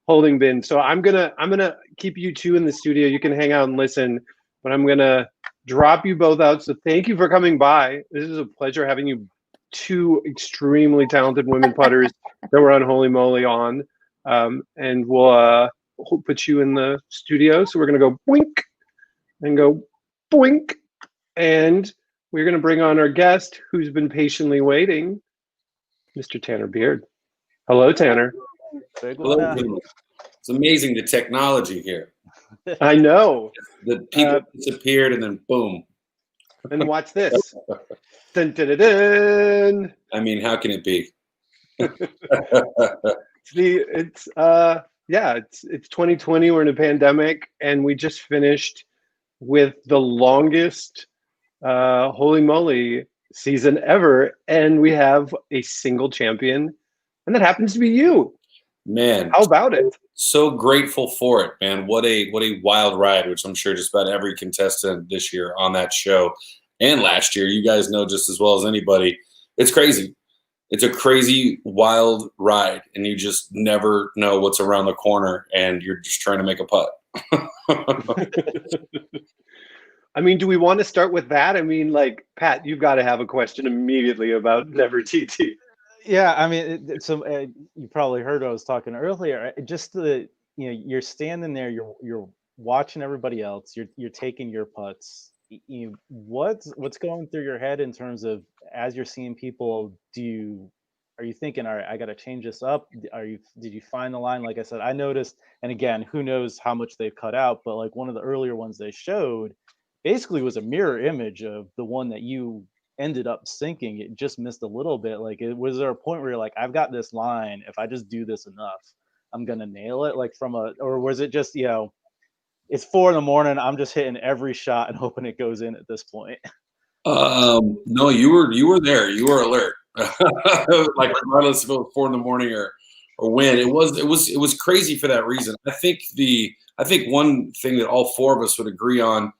[SPEAKER 1] holding bin. So I'm gonna keep you two in the studio. You can hang out and listen, but I'm gonna drop you both out. So thank you for coming by. This is a pleasure having you, two extremely talented women putters that were on Holey Moley on. And we'll put you in the studio. So we're gonna go boink and go boink, and we're gonna bring on our guest who's been patiently waiting, Mr. Tanner Beard. Hello, Tanner.
[SPEAKER 5] Hello. It's amazing, the technology here.
[SPEAKER 1] I know.
[SPEAKER 5] The people disappeared and then boom.
[SPEAKER 1] And watch this. Dun, dun, dun, dun.
[SPEAKER 5] I mean, how can it be?
[SPEAKER 1] It's 2020. We're in a pandemic, and we just finished with the longest Holey Moley season ever, and we have a single champion, and that happens to be you.
[SPEAKER 5] Man,
[SPEAKER 1] how about it?
[SPEAKER 5] So grateful for it, man. What a wild ride, which I'm sure just about every contestant this year on that show and last year, you guys know just as well as anybody. It's crazy. It's a crazy, wild ride, and you just never know what's around the corner, and you're just trying to make a putt.
[SPEAKER 1] I mean, do we want to start with that? I mean, like, Pat, you've got to have a question immediately about Never TT.
[SPEAKER 2] Yeah, I mean, so you probably heard I was talking earlier. Just you're standing there, you're watching everybody else, you're taking your putts. What's going through your head in terms of, as you're seeing people, are you thinking, all right, I got to change this up? Did you find the line? Like I said, I noticed, and again, who knows how much they've cut out, but like one of the earlier ones they showed basically was a mirror image of the one that you ended up sinking. It just missed a little bit. Like, was there a point where you're like, I've got this line, if I just do this enough, I'm gonna nail it? Like or was it just, it's 4 a.m, I'm just hitting every shot and hoping it goes in at this point?
[SPEAKER 5] No, you were there. You were alert. Like, regardless if it was 4 a.m. or when, it was crazy for that reason. I think one thing that all four of us would agree on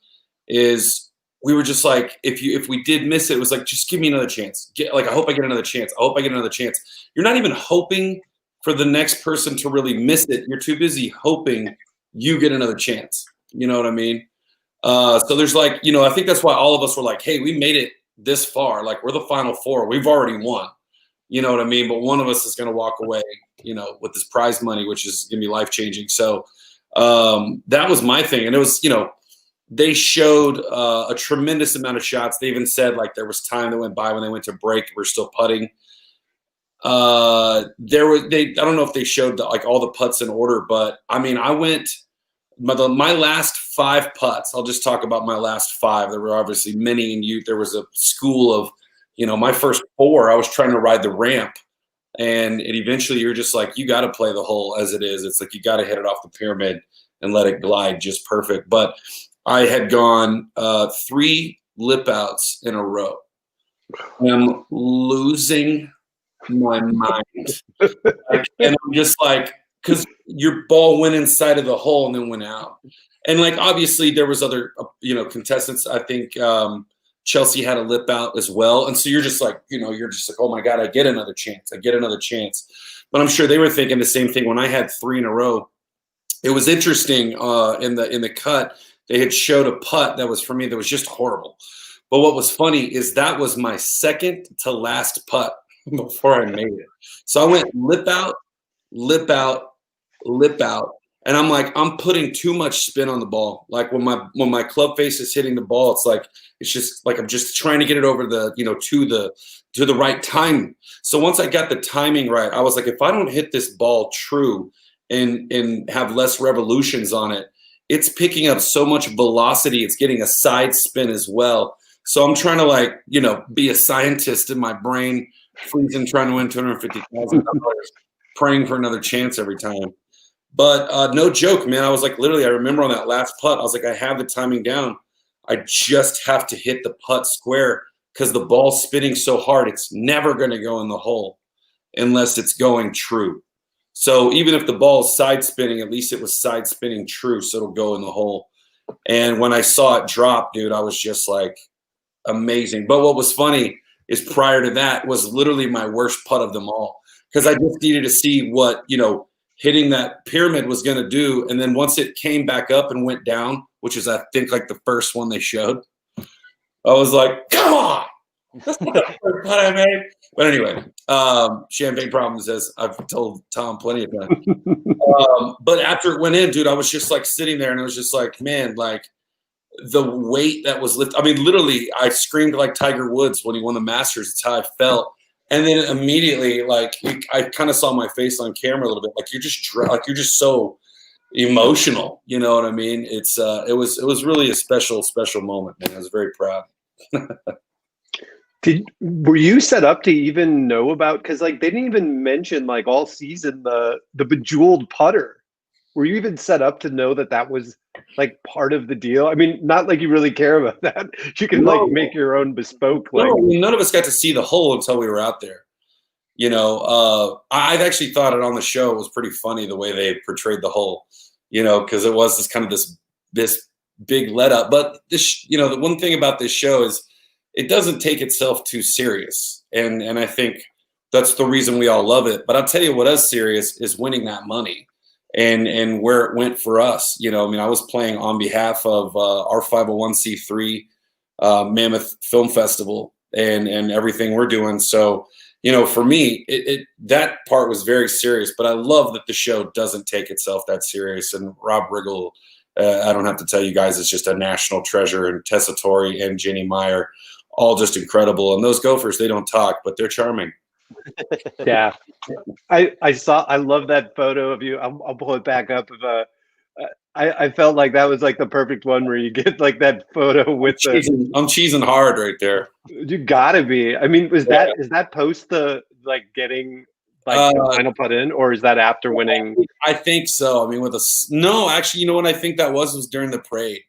[SPEAKER 5] is we were just like, if we did miss it, it was like, just give me another chance. I hope I get another chance. I hope I get another chance. You're not even hoping for the next person to really miss it. You're too busy hoping you get another chance. You know what I mean? So there's like, I think that's why all of us were like, hey, we made it this far. Like, we're the final four. We've already won. You know what I mean? But one of us is going to walk away, with this prize money, which is going to be life-changing. So that was my thing. And it was, they showed a tremendous amount of shots. They even said, like, there was time that went by when they went to break. We're still putting. I don't know if they showed all the putts in order, but I mean, I went my last 5 putts. I'll just talk about my last 5. There were obviously many in youth. There was a school of, my first 4, I was trying to ride the ramp, and eventually you're just like, you got to play the hole as it is. It's like, you got to hit it off the pyramid and let it glide just perfect. But I had gone 3 lip outs in a row. I'm losing my mind. And I'm just like, because your ball went inside of the hole and then went out. And like, obviously there was other, contestants. I think Chelsea had a lip out as well. And so you're just like, oh my God, I get another chance. But I'm sure they were thinking the same thing when I had 3 in a row. It was interesting in the cut. They had showed a putt that was, for me, that was just horrible. But what was funny is that was my second to last putt before I made it. So I went lip out, lip out, lip out. And I'm like, I'm putting too much spin on the ball. Like when my club face is hitting the ball, it's just like I'm just trying to get it over the, to the right time. So once I got the timing right, I was like, if I don't hit this ball true and have less revolutions on it, it's picking up so much velocity. It's getting a side spin as well. So I'm trying to be a scientist in my brain, freezing, trying to win $250,000, praying for another chance every time. But no joke, man. I was like, literally, I remember on that last putt, I was like, I have the timing down. I just have to hit the putt square because the ball's spinning so hard, it's never going to go in the hole unless it's going true. So even if the ball is side spinning, at least it was side spinning true, so it'll go in the hole. And when I saw it drop, dude, I was just like, amazing. But what was funny is prior to that was literally my worst putt of them all because I just needed to see what, hitting that pyramid was going to do. And then once it came back up and went down, which is, I think, like the first one they showed, I was like, come on. That's not the first putt I made. But anyway, champagne problems, as I've told Tom plenty of times. But after it went in, dude, I was just like sitting there and I was just like, man, like the weight that was lifted. I mean, literally, I screamed like Tiger Woods when he won the Masters. It's how I felt. And then immediately, like I kind of saw my face on camera a little bit. Like you're just so emotional. You know what I mean? It was really a special moment, man. I was very proud.
[SPEAKER 1] Were you set up to even know about? Because like they didn't even mention like all season the bejeweled putter. Were you even set up to know that was like part of the deal? I mean, not like you really care about that. You can like make your own bespoke.
[SPEAKER 5] No, I mean, none of us got to see the hole until we were out there. I've actually thought it on the show. It was pretty funny the way they portrayed the hole, because it was this kind of this big let up. But this, the one thing about this show is it doesn't take itself too serious. And I think that's the reason we all love it. But I'll tell you what is serious is winning that money. And where it went for us, I was playing on behalf of our 501c3 Mammoth Film Festival and everything we're doing. So, for me, that part was very serious. But I love that the show doesn't take itself that serious. And Rob Riggle, I don't have to tell you guys, is just a national treasure. And Tessa Torrey and Jenny Meyer, all just incredible. And those Gophers, they don't talk, but they're charming.
[SPEAKER 1] Yeah, I love that photo of you. I'll pull it back up. I felt like that was like the perfect one where you get like that photo with
[SPEAKER 5] I'm cheesing hard right there.
[SPEAKER 1] You gotta be. I mean, is that post the like getting like the final putt in, or is that after winning?
[SPEAKER 5] I think so. I mean, no, actually, you know what I think that was during the parade.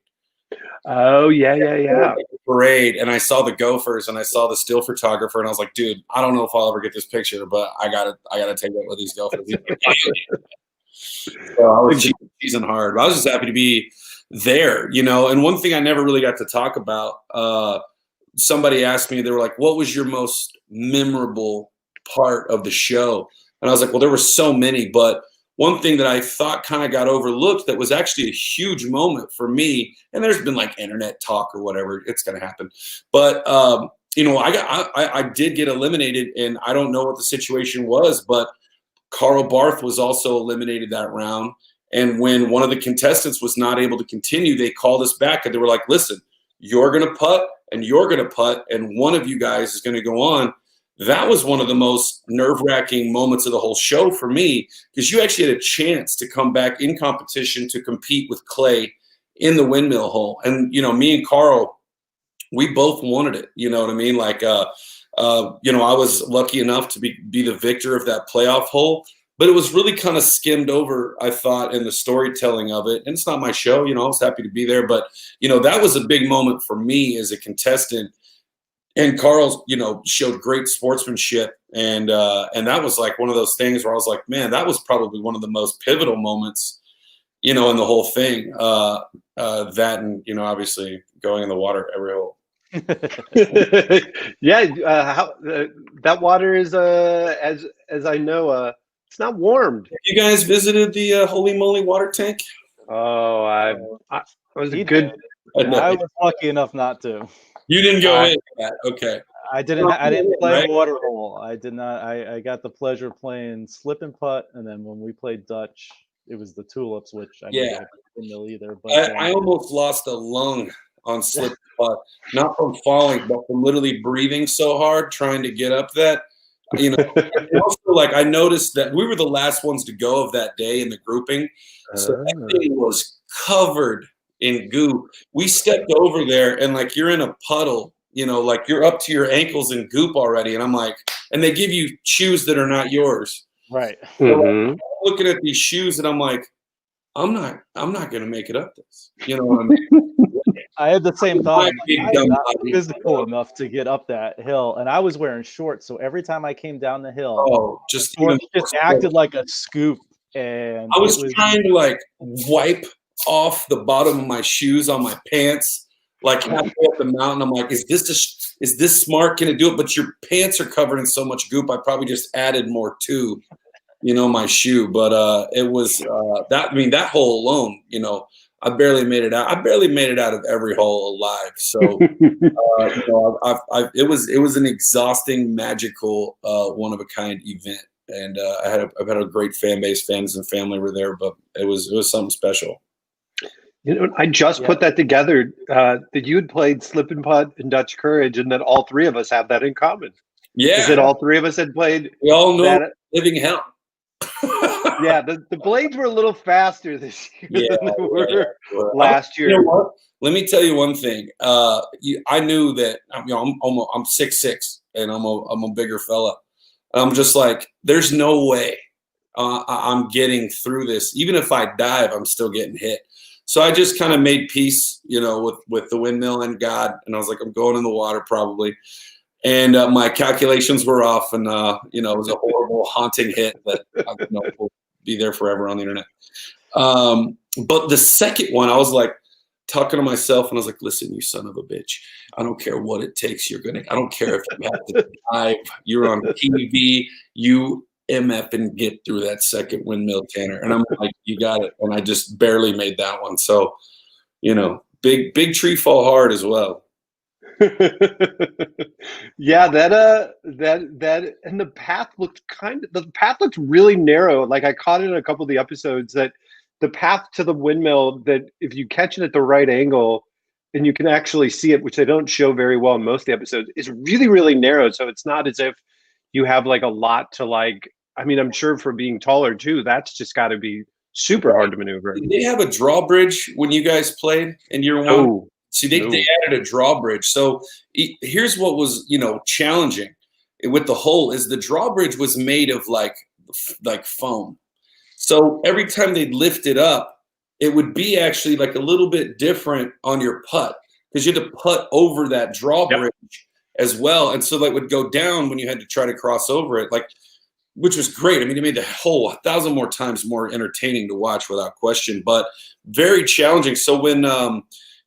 [SPEAKER 1] Oh yeah.
[SPEAKER 5] Parade, and I saw the Gophers and I saw the still photographer, and I was like, dude, I don't know if I'll ever get this picture, but I gotta take it with these Gophers. So I was cheesing hard. I was just happy to be there, And one thing I never really got to talk about, somebody asked me, they were like, what was your most memorable part of the show? And I was like, well, there were so many, but one thing that I thought kind of got overlooked that was actually a huge moment for me, and there's been like internet talk or whatever, it's going to happen. But, I did get eliminated, and I don't know what the situation was, but Carl Barth was also eliminated that round. And when one of the contestants was not able to continue, they called us back and they were like, listen, you're going to putt and you're going to putt, and one of you guys is going to go on. That was one of the most nerve-wracking moments of the whole show for me, because you actually had a chance to come back in competition to compete with Clay in the Windmill hole. And, me and Carl, we both wanted it. You know what I mean? Like, I was lucky enough to be the victor of that playoff hole, but it was really kind of skimmed over, I thought, in the storytelling of it. And it's not my show, I was happy to be there, but, that was a big moment for me as a contestant. And Carl, showed great sportsmanship, and that was like one of those things where I was like, man, that was probably one of the most pivotal moments, in the whole thing. That and obviously going in the water every hole.
[SPEAKER 1] Yeah, that water is as I know, it's not warmed.
[SPEAKER 5] Have you guys visited the Holey Moley water tank?
[SPEAKER 1] Oh, I was a good.
[SPEAKER 2] I was lucky enough not to.
[SPEAKER 5] You didn't go in. Okay.
[SPEAKER 2] I didn't play water hole. I did not. I got the pleasure playing slip and putt, and then when we played Dutch, it was the tulips, which I didn't get Windmill either. But
[SPEAKER 5] I almost lost a lung on slip and putt, not from falling, but from literally breathing so hard trying to get up that. You know, also, like, I noticed that we were the last ones to go of that day in the grouping, so that thing was covered in goo. We stepped over there, and like you're in a puddle, you know, like you're up to your ankles in goop already, and I'm like, and they give you shoes that are not yours,
[SPEAKER 2] right?
[SPEAKER 5] So, like, I'm looking at these shoes, and I'm like, I'm not gonna make it up this. You know what I mean?
[SPEAKER 2] I had the same thought. I'm not physical enough to get up that hill, and I was wearing shorts, so every time I came down the hill,
[SPEAKER 5] just
[SPEAKER 2] acted like a scoop. And
[SPEAKER 5] I was trying to like wipe off the bottom of my shoes on my pants, like halfway up the mountain. I'm like, is this smart? Can it do it? But your pants are covered in so much goop. I probably just added more to, you know, my shoe. But it was that. I mean, that hole alone, you know. I barely made it out. I barely made it out of every hole alive. So, you know, it was an exhausting, magical, one of a kind event, and I've had a great fan base. Fans and family were there, but it was something special.
[SPEAKER 1] You know, I just put that together that you had played slip and putt and Dutch Courage, and that all three of us have that in common.
[SPEAKER 5] Yeah,
[SPEAKER 1] that all three of us had played.
[SPEAKER 5] We all know that, living hell.
[SPEAKER 1] Yeah, the blades were a little faster this year than they were last year.
[SPEAKER 5] You know what? Let me tell you one thing. I knew that, you know, I'm 6'6", and I'm a bigger fella. I'm just like, there's no way I'm getting through this. Even if I dive, I'm still getting hit. So I just kind of made peace, you know, with the windmill and God, and I was like, I'm going in the water probably. And my calculations were off, and you know, it was a horrible, haunting hit that you know, will be there forever on the internet. But the second one, I was like talking to myself, and I was like, "Listen, you son of a bitch! I don't care what it takes. I don't care if you have to dive. You're on TV. You MF and get through that second windmill, Tanner." And I'm like, "You got it." And I just barely made that one. So, you know, big tree fall hard as well.
[SPEAKER 1] Yeah, that and the path looked really narrow. Like I caught it in a couple of the episodes that the path to the windmill, that if you catch it at the right angle and you can actually see it, which they don't show very well in most of the episodes, is really, really narrow. So it's not as if you have like a lot to like. I mean, I'm sure for being taller too, that's just got to be super hard to maneuver.
[SPEAKER 5] Did they have a drawbridge when you guys played in year one?
[SPEAKER 1] Oh.
[SPEAKER 5] See, they added a drawbridge. So here's what was, you know, challenging with the hole is the drawbridge was made of like foam. So every time they'd lift it up, it would be actually like a little bit different on your putt because you had to putt over that drawbridge as well. And so that would go down when you had to try to cross over it, like, which was great. I mean, it made the hole 1,000 more times more entertaining to watch without question, but very challenging. So when,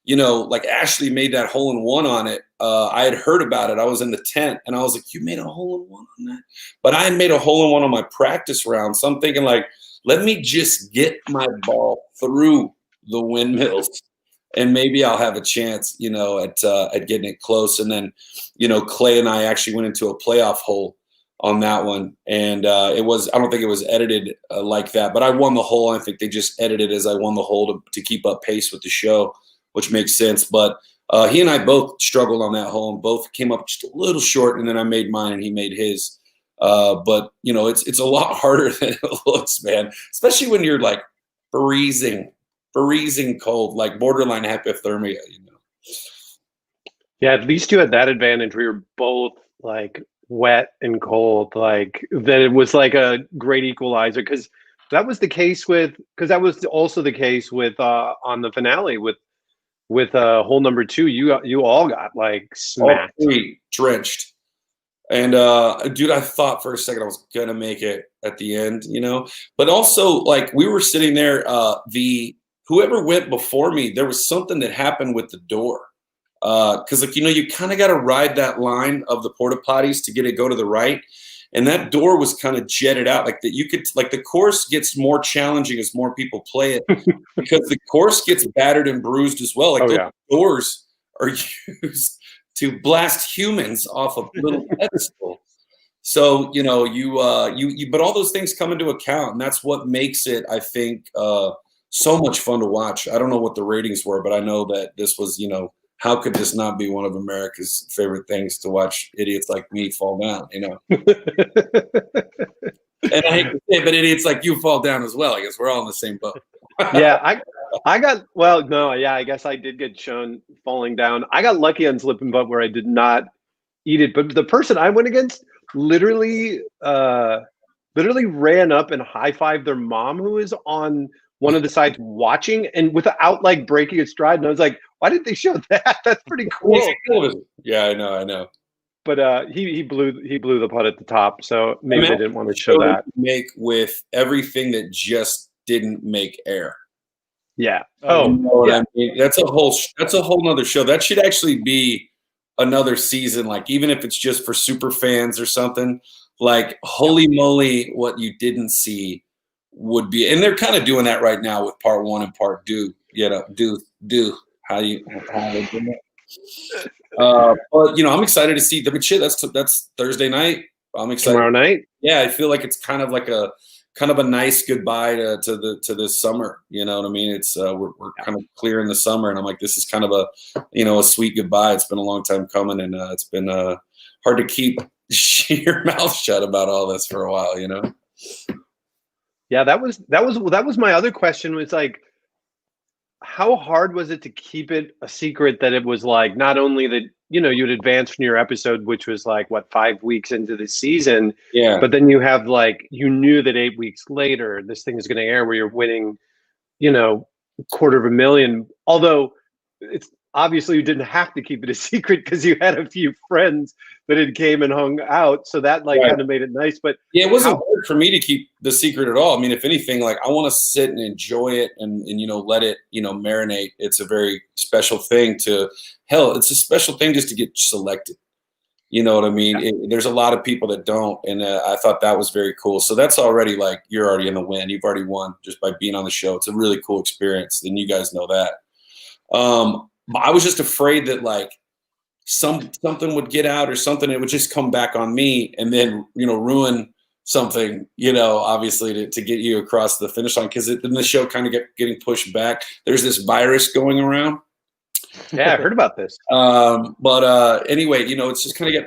[SPEAKER 5] you know, like Ashley made that hole in one on it. I had heard about it. I was in the tent and I was like, you made a hole in one on that? But I had made a hole in one on my practice round. So I'm thinking like, let me just get my ball through the windmills and maybe I'll have a chance, you know, at getting it close. And then, you know, Clay and I actually went into a playoff hole on that one. And I don't think it was edited like that, but I won the hole. I think they just edited as I won the hole to keep up pace with the show, which makes sense. But he and I both struggled on that hole and both came up just a little short. And then I made mine and he made his. But, you know, it's a lot harder than it looks, man, especially when you're like freezing cold, like borderline hypothermia, you know.
[SPEAKER 1] Yeah, at least you had that advantage where you're both like wet and cold, like that it was like a great equalizer because that was the case because that was also the case with on the finale with hole number 2, you all got like smacked.
[SPEAKER 5] All three drenched. And dude, I thought for a second I was gonna make it at the end, you know. But also, like, we were sitting there, whoever went before me, there was something that happened with the door. Because, like, you know, you kind of got to ride that line of the porta potties to get it go to the right. And that door was kind of jetted out, like that. You could, like, the course gets more challenging as more people play it because the course gets battered and bruised as well. Like, those doors are used to blast humans off a little pedestal. So, you know, but all those things come into account, and that's what makes it, I think, so much fun to watch. I don't know what the ratings were, but I know that this was, you know, how could this not be one of America's favorite things to watch idiots like me fall down, you know? And I hate to say it, but idiots like you fall down as well. I guess we're all in the same boat.
[SPEAKER 1] Yeah, I got, well, no, yeah, I guess I did get shown falling down. I got lucky on slip and butt where I did not eat it, but the person I went against literally ran up and high-fived their mom who was on one of the sides watching, and without like breaking a stride. And I was like, why didn't they show that? That's pretty cool.
[SPEAKER 5] Yeah, I know.
[SPEAKER 1] But he blew the putt at the top, so maybe they didn't want to show that.
[SPEAKER 5] Make with everything that just didn't make air.
[SPEAKER 1] Yeah.
[SPEAKER 5] Oh, you know what I mean? That's a whole nother show. That should actually be another season, like even if it's just for super fans or something. Like Holey Moley, what you didn't see would be, and they're kind of doing that right now with part 1 and part 2. You know, do how they do it. But you know, I'm excited to see the shit. That's Thursday night. I'm excited.
[SPEAKER 1] Tomorrow night.
[SPEAKER 5] Yeah, I feel like it's kind of a nice goodbye to this summer. You know what I mean? It's we're kind of clear in the summer, and I'm like, this is kind of a sweet goodbye. It's been a long time coming, and it's been hard to keep your mouth shut about all this for a while. You know?
[SPEAKER 1] Yeah, that was my other question. Was like, how hard was it to keep it a secret that it was like not only that, you know, you'd advance from your episode, which was like 5 weeks into the season, but then you have like, you knew that 8 weeks later this thing is going to air where you're winning, you know, $250,000. Although it's obviously you didn't have to keep it a secret because you had a few friends that had came and hung out, so that like kind of made it nice. But
[SPEAKER 5] yeah, it wasn't hard for me to keep the secret at all. I mean, if anything, like I want to sit and enjoy it and you know, let it, you know, marinate. It's a very special thing it's a special thing just to get selected. You know what I mean? There's a lot of people that don't, and I thought that was very cool. So that's already like, you're already in the win. You've already won just by being on the show. It's a really cool experience, and you guys know that. I was just afraid that like something would get out or something, it would just come back on me and then, you know, ruin something, you know, obviously to get you across the finish line, because then the show kind of getting pushed back. There's this virus going around.
[SPEAKER 1] Yeah, I heard about this.
[SPEAKER 5] But anyway, you know, it's just kind of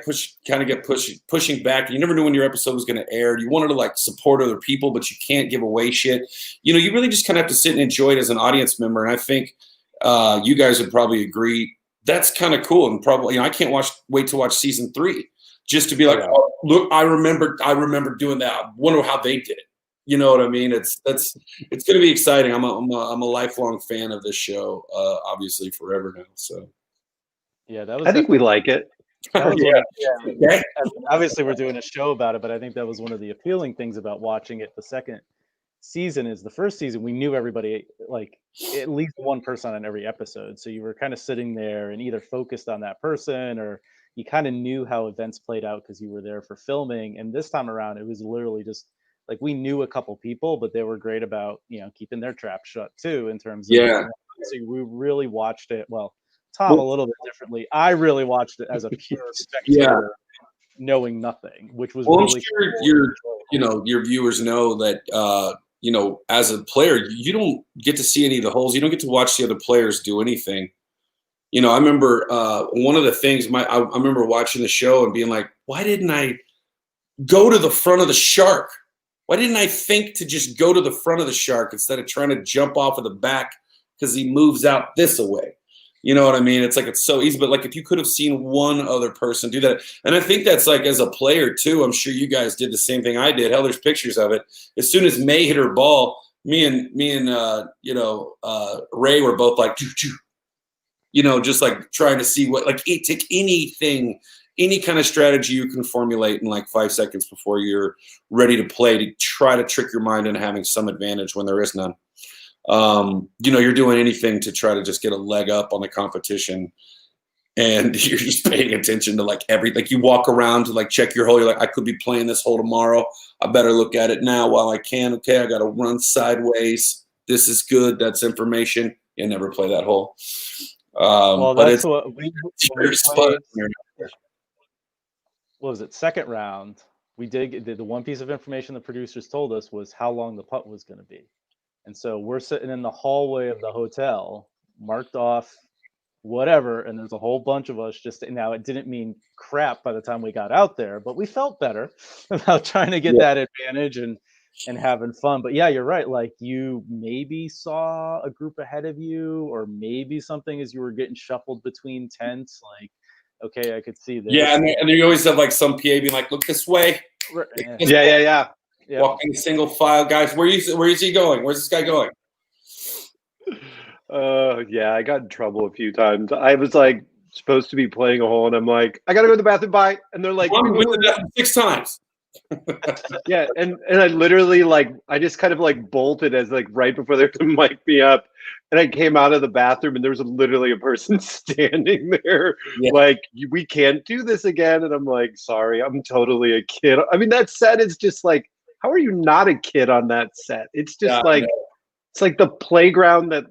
[SPEAKER 5] pushing back. You never knew when your episode was going to air. You wanted to like support other people, but you can't give away shit. You know, you really just kind of have to sit and enjoy it as an audience member. And I think you guys would probably agree that's kind of cool. And probably, you know, I can't wait to watch season 3 just to be like, oh, look, I remember doing that. I wonder how they did it. You know what I mean? It's going to be exciting. I'm a lifelong fan of this show, obviously forever now. So
[SPEAKER 2] yeah, that was.
[SPEAKER 1] I think we like it.
[SPEAKER 2] Obviously, we're doing a show about it, but I think that was one of the appealing things about watching it. The second season is the first season. We knew everybody, like at least one person on every episode. So you were kind of sitting there and either focused on that person or you kind of knew how events played out because you were there for filming. And this time around, it was literally just like we knew a couple people, but they were great about, you know, keeping their trap shut too in terms of, so we really watched it. Well, Tom a little bit differently. I really watched it as a pure spectator, knowing nothing, which was really
[SPEAKER 5] cool. Your viewers know that, you know, as a player, you don't get to see any of the holes. You don't get to watch the other players do anything. You know, I remember one of the things I remember watching the show and being like, why didn't I go to the front of the shark? Why didn't I think to just go to the front of the shark instead of trying to jump off of the back because he moves out this away? You know what I mean? It's like, it's so easy, but like if you could have seen one other person do that. And I think that's like as a player too, I'm sure you guys did the same thing I did. Hell, there's pictures of it. As soon as May hit her ball, me and Ray were both like, choo-choo. You know, just like trying to see what, like take anything, any kind of strategy you can formulate in like 5 seconds before you're ready to play to try to trick your mind into having some advantage when there is none. You know, you're doing anything to try to just get a leg up on the competition, and you're just paying attention to like everything. Like you walk around to like check your hole. You're like, I could be playing this hole tomorrow. I better look at it now while I can. Okay, I got to run sideways. This is good. That's information. You never play that hole.
[SPEAKER 2] Well,
[SPEAKER 5] but
[SPEAKER 2] that's
[SPEAKER 5] it's
[SPEAKER 2] what we
[SPEAKER 5] it's fun
[SPEAKER 2] played.
[SPEAKER 5] when you're not there.
[SPEAKER 2] What was it? Second round. We did the one piece of information the producers told us was how long the putt was going to be. And so we're sitting in the hallway of the hotel, marked off whatever, and there's a whole bunch of us just now. It didn't mean crap by the time we got out there, but we felt better about trying to get that advantage and having fun. But yeah, you're right. Like, you maybe saw a group ahead of you, or maybe something as you were getting shuffled between tents. Like, okay, I could see this.
[SPEAKER 5] Yeah, and you always have like some PA being like, "Look this way."
[SPEAKER 1] Yeah.
[SPEAKER 5] Walking single file, guys. Where is he going? Where's this guy going?
[SPEAKER 1] Yeah, I got in trouble a few times. I was like supposed to be playing a hole, and I'm like, I gotta go to the bathroom, bye. And they're like,
[SPEAKER 5] Well, I've been to the bathroom 6 times.
[SPEAKER 1] yeah, and I literally I just kind of like bolted as like right before they mic me up, and I came out of the bathroom, and there was literally a person standing there, like, we can't do this again. And I'm like, sorry, I'm totally a kid. I mean, that set is just like, how are you not a kid on that set? It's just it's like the playground that,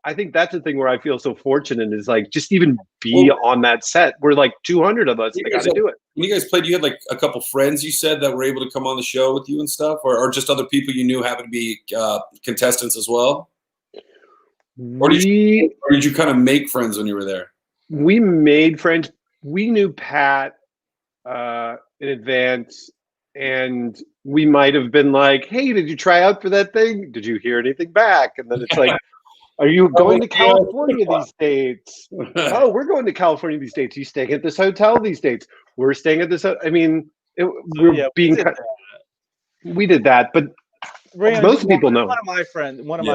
[SPEAKER 1] I think that's the thing where I feel so fortunate is like just even be on that set. We're like 200 of us. I got to do it.
[SPEAKER 5] When you guys played, you had like a couple friends you said that were able to come on the show with you and stuff, or just other people you knew happened to be contestants as well? Or did you kind of make friends when you were there?
[SPEAKER 1] We made friends. We knew Pat in advance, and we might have been like, hey, did you try out for that thing? Did you hear anything back? And then it's like, are you going to California these dates? Oh, we're going to California these dates. You staying at this hotel these dates? We're staying at this. I mean, we did that, but Randy, most people know.
[SPEAKER 2] One of my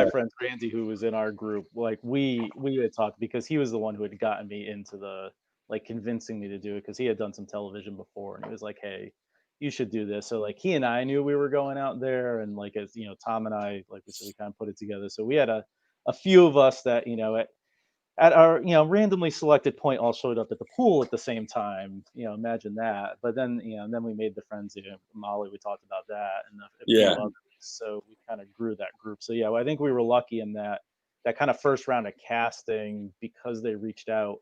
[SPEAKER 2] friends, Randy, who was in our group, like we had talked because he was the one who had gotten me into the, like, convincing me to do it, because he had done some television before, and he was like, hey, you should do this. So like he and I knew we were going out there, and like, as Tom and I, like we said, we kind of put it together. So we had a few of us that at our randomly selected point all showed up at the pool at the same time. Imagine that. But then then we made the friends. Molly, we talked about that, and a few others. So we kind of grew that group. So yeah, I think we were lucky in that kind of first round of casting, because they reached out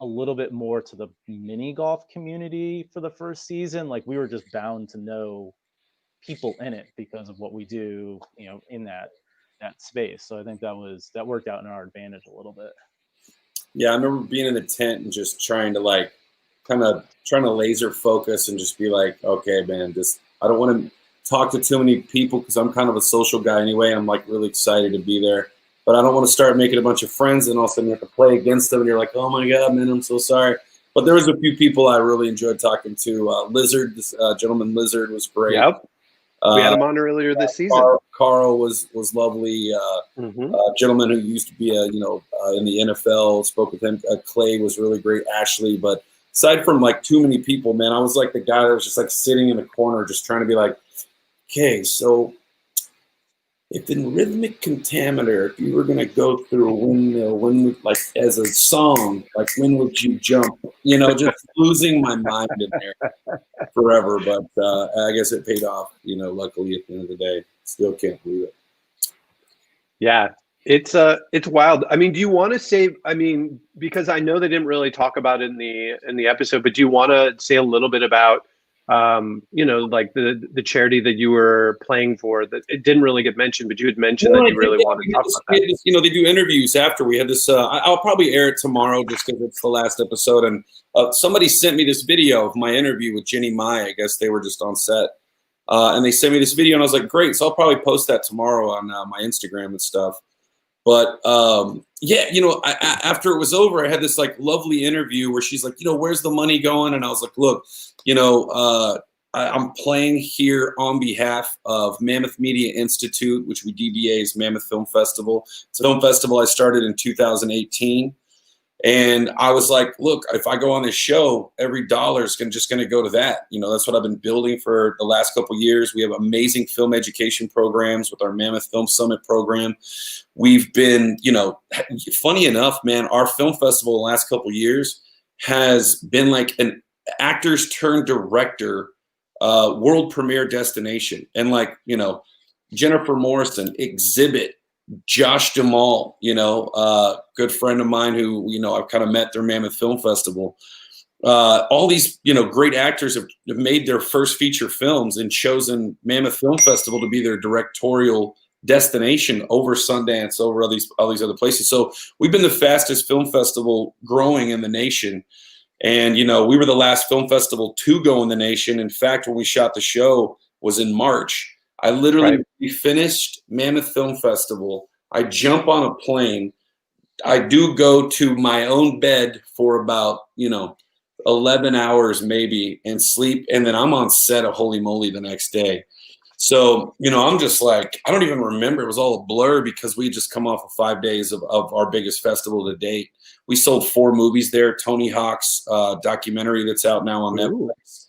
[SPEAKER 2] a little bit more to the mini golf community for the first season. Like, we were just bound to know people in it because of what we do, in that space. So I think that worked out in our advantage a little bit.
[SPEAKER 5] Yeah, I remember being in the tent and just trying to laser focus and just be like, okay, man, I don't want to talk to too many people because I'm kind of a social guy anyway. I'm like really excited to be there. But I don't want to start making a bunch of friends and all of a sudden you have to play against them and you're like, oh my God, man, I'm so sorry. But there was a few people I really enjoyed talking to. Lizard, this gentleman Lizard was great.
[SPEAKER 1] Yep. We had him on earlier this season.
[SPEAKER 5] Carl was lovely. Gentleman who used to be in the NFL, spoke with him. Clay was really great. Ashley, but aside from like too many people, man, I was like the guy that was just like sitting in the corner, just trying to be like, okay, so if in rhythmic pentameter, if you were going to go through a windmill, like as a song, like when would you jump? Just losing my mind in there forever. But I guess it paid off, luckily at the end of the day. Still can't believe it.
[SPEAKER 1] Yeah, it's wild. I mean, do you want to say, because I know they didn't really talk about it in the episode, but do you want to say a little bit about like the charity that you were playing for? That it didn't really get mentioned, but you had mentioned that you really wanted to talk about that.
[SPEAKER 5] They do interviews after. We had this. I'll probably air it tomorrow just because it's the last episode. And somebody sent me this video of my interview with Jenny Mai. I guess they were just on set, and they sent me this video, and I was like, great. So I'll probably post that tomorrow on my Instagram and stuff. But after it was over, I had this like lovely interview where she's like, where's the money going? And I was like, look, I'm playing here on behalf of Mammoth Media Institute, which we DBA is Mammoth Film Festival. It's a film festival I started in 2018. And I was like, look, if I go on this show, every dollar is just going to go to that. That's what I've been building for the last couple of years. We have amazing film education programs with our Mammoth Film Summit program. We've been, funny enough, man, our film festival the last couple of years has been like an actors turned director world premiere destination. And like, Jennifer Morrison, Exhibit, Josh Duhamel, good friend of mine who, I've kind of met through Mammoth Film Festival. All these, great actors have made their first feature films and chosen Mammoth Film Festival to be their directorial destination over Sundance, over all these other places. So we've been the fastest film festival growing in the nation. And, we were the last film festival to go in the nation. In fact, when we shot the show was in March. I literally finished Mammoth Film Festival. I jump on a plane. I do go to my own bed for about, 11 hours maybe and sleep. And then I'm on set of Holey Moley the next day. So, I'm just like, I don't even remember. It was all a blur because we had just come off of 5 days of our biggest festival to date. We sold 4 movies there. Tony Hawk's documentary that's out now on Netflix.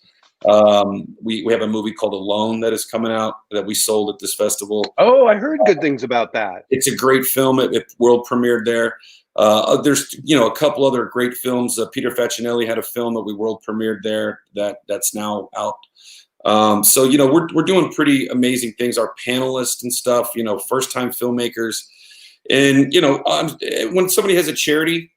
[SPEAKER 5] We have a movie called Alone that is coming out that we sold at this festival.
[SPEAKER 1] Oh, I heard good things about that.
[SPEAKER 5] It's a great film. It world premiered there. There's a couple other great films. Peter Facinelli had a film that we world premiered there that's now out. So we're doing pretty amazing things. Our panelists and stuff, first time filmmakers, and when somebody has a charity,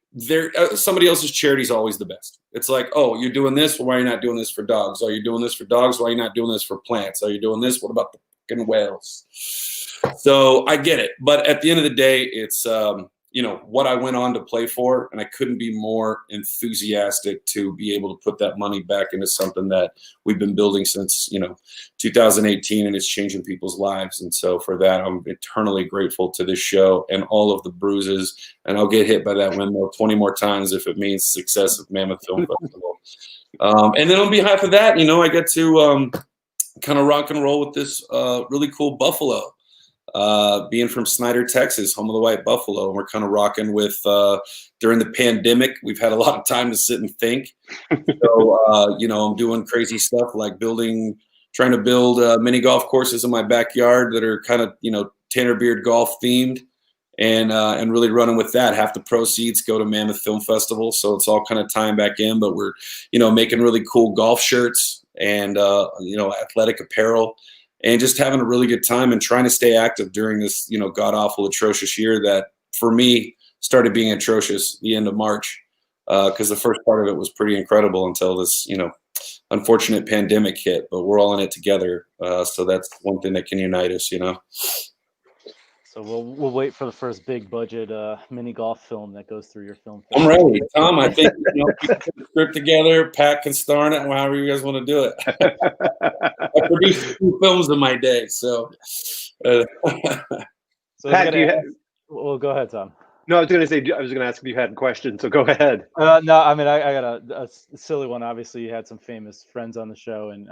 [SPEAKER 5] somebody else's charity is always the best. It's like, oh, you're doing this. Well, why are you not doing this for dogs? Oh, you're doing this for dogs. Why are you not doing this for plants? Oh, you're doing this. What about the fucking whales? So I get it. But at the end of the day, it's, what I went on to play for. And I couldn't be more enthusiastic to be able to put that money back into something that we've been building since, 2018, and it's changing people's lives. And so for that, I'm eternally grateful to this show and all of the bruises. And I'll get hit by that windmill 20 more times if it means success of Mammoth Film Festival. And then on behalf of that, I get to kind of rock and roll with this really cool buffalo. Being from Snyder, Texas, home of the white buffalo, and we're kind of rocking with during the pandemic. We've had a lot of time to sit and think. So, I'm doing crazy stuff like trying to build mini golf courses in my backyard that are kind of, Tanner Beard golf themed, and really running with that. Half the proceeds go to Mammoth Film Festival, so it's all kind of tying back in. But we're, making really cool golf shirts and athletic apparel. And just having a really good time and trying to stay active during this, god-awful, atrocious year that, for me, started being atrocious the end of March. Because the first part of it was pretty incredible until this, unfortunate pandemic hit. But we're all in it together. So that's one thing that can unite us,
[SPEAKER 2] So we'll wait for the first big budget mini golf film that goes through your film.
[SPEAKER 5] I'm ready, Tom. I think put the script together. Pat can star in it. However you guys want to do it. I produced 2 films in my day, so.
[SPEAKER 2] So
[SPEAKER 1] Pat,
[SPEAKER 2] well, go ahead, Tom.
[SPEAKER 1] No, I was going to ask if you had questions. So go ahead.
[SPEAKER 2] No, I mean I got a silly one. Obviously, you had some famous friends on the show, and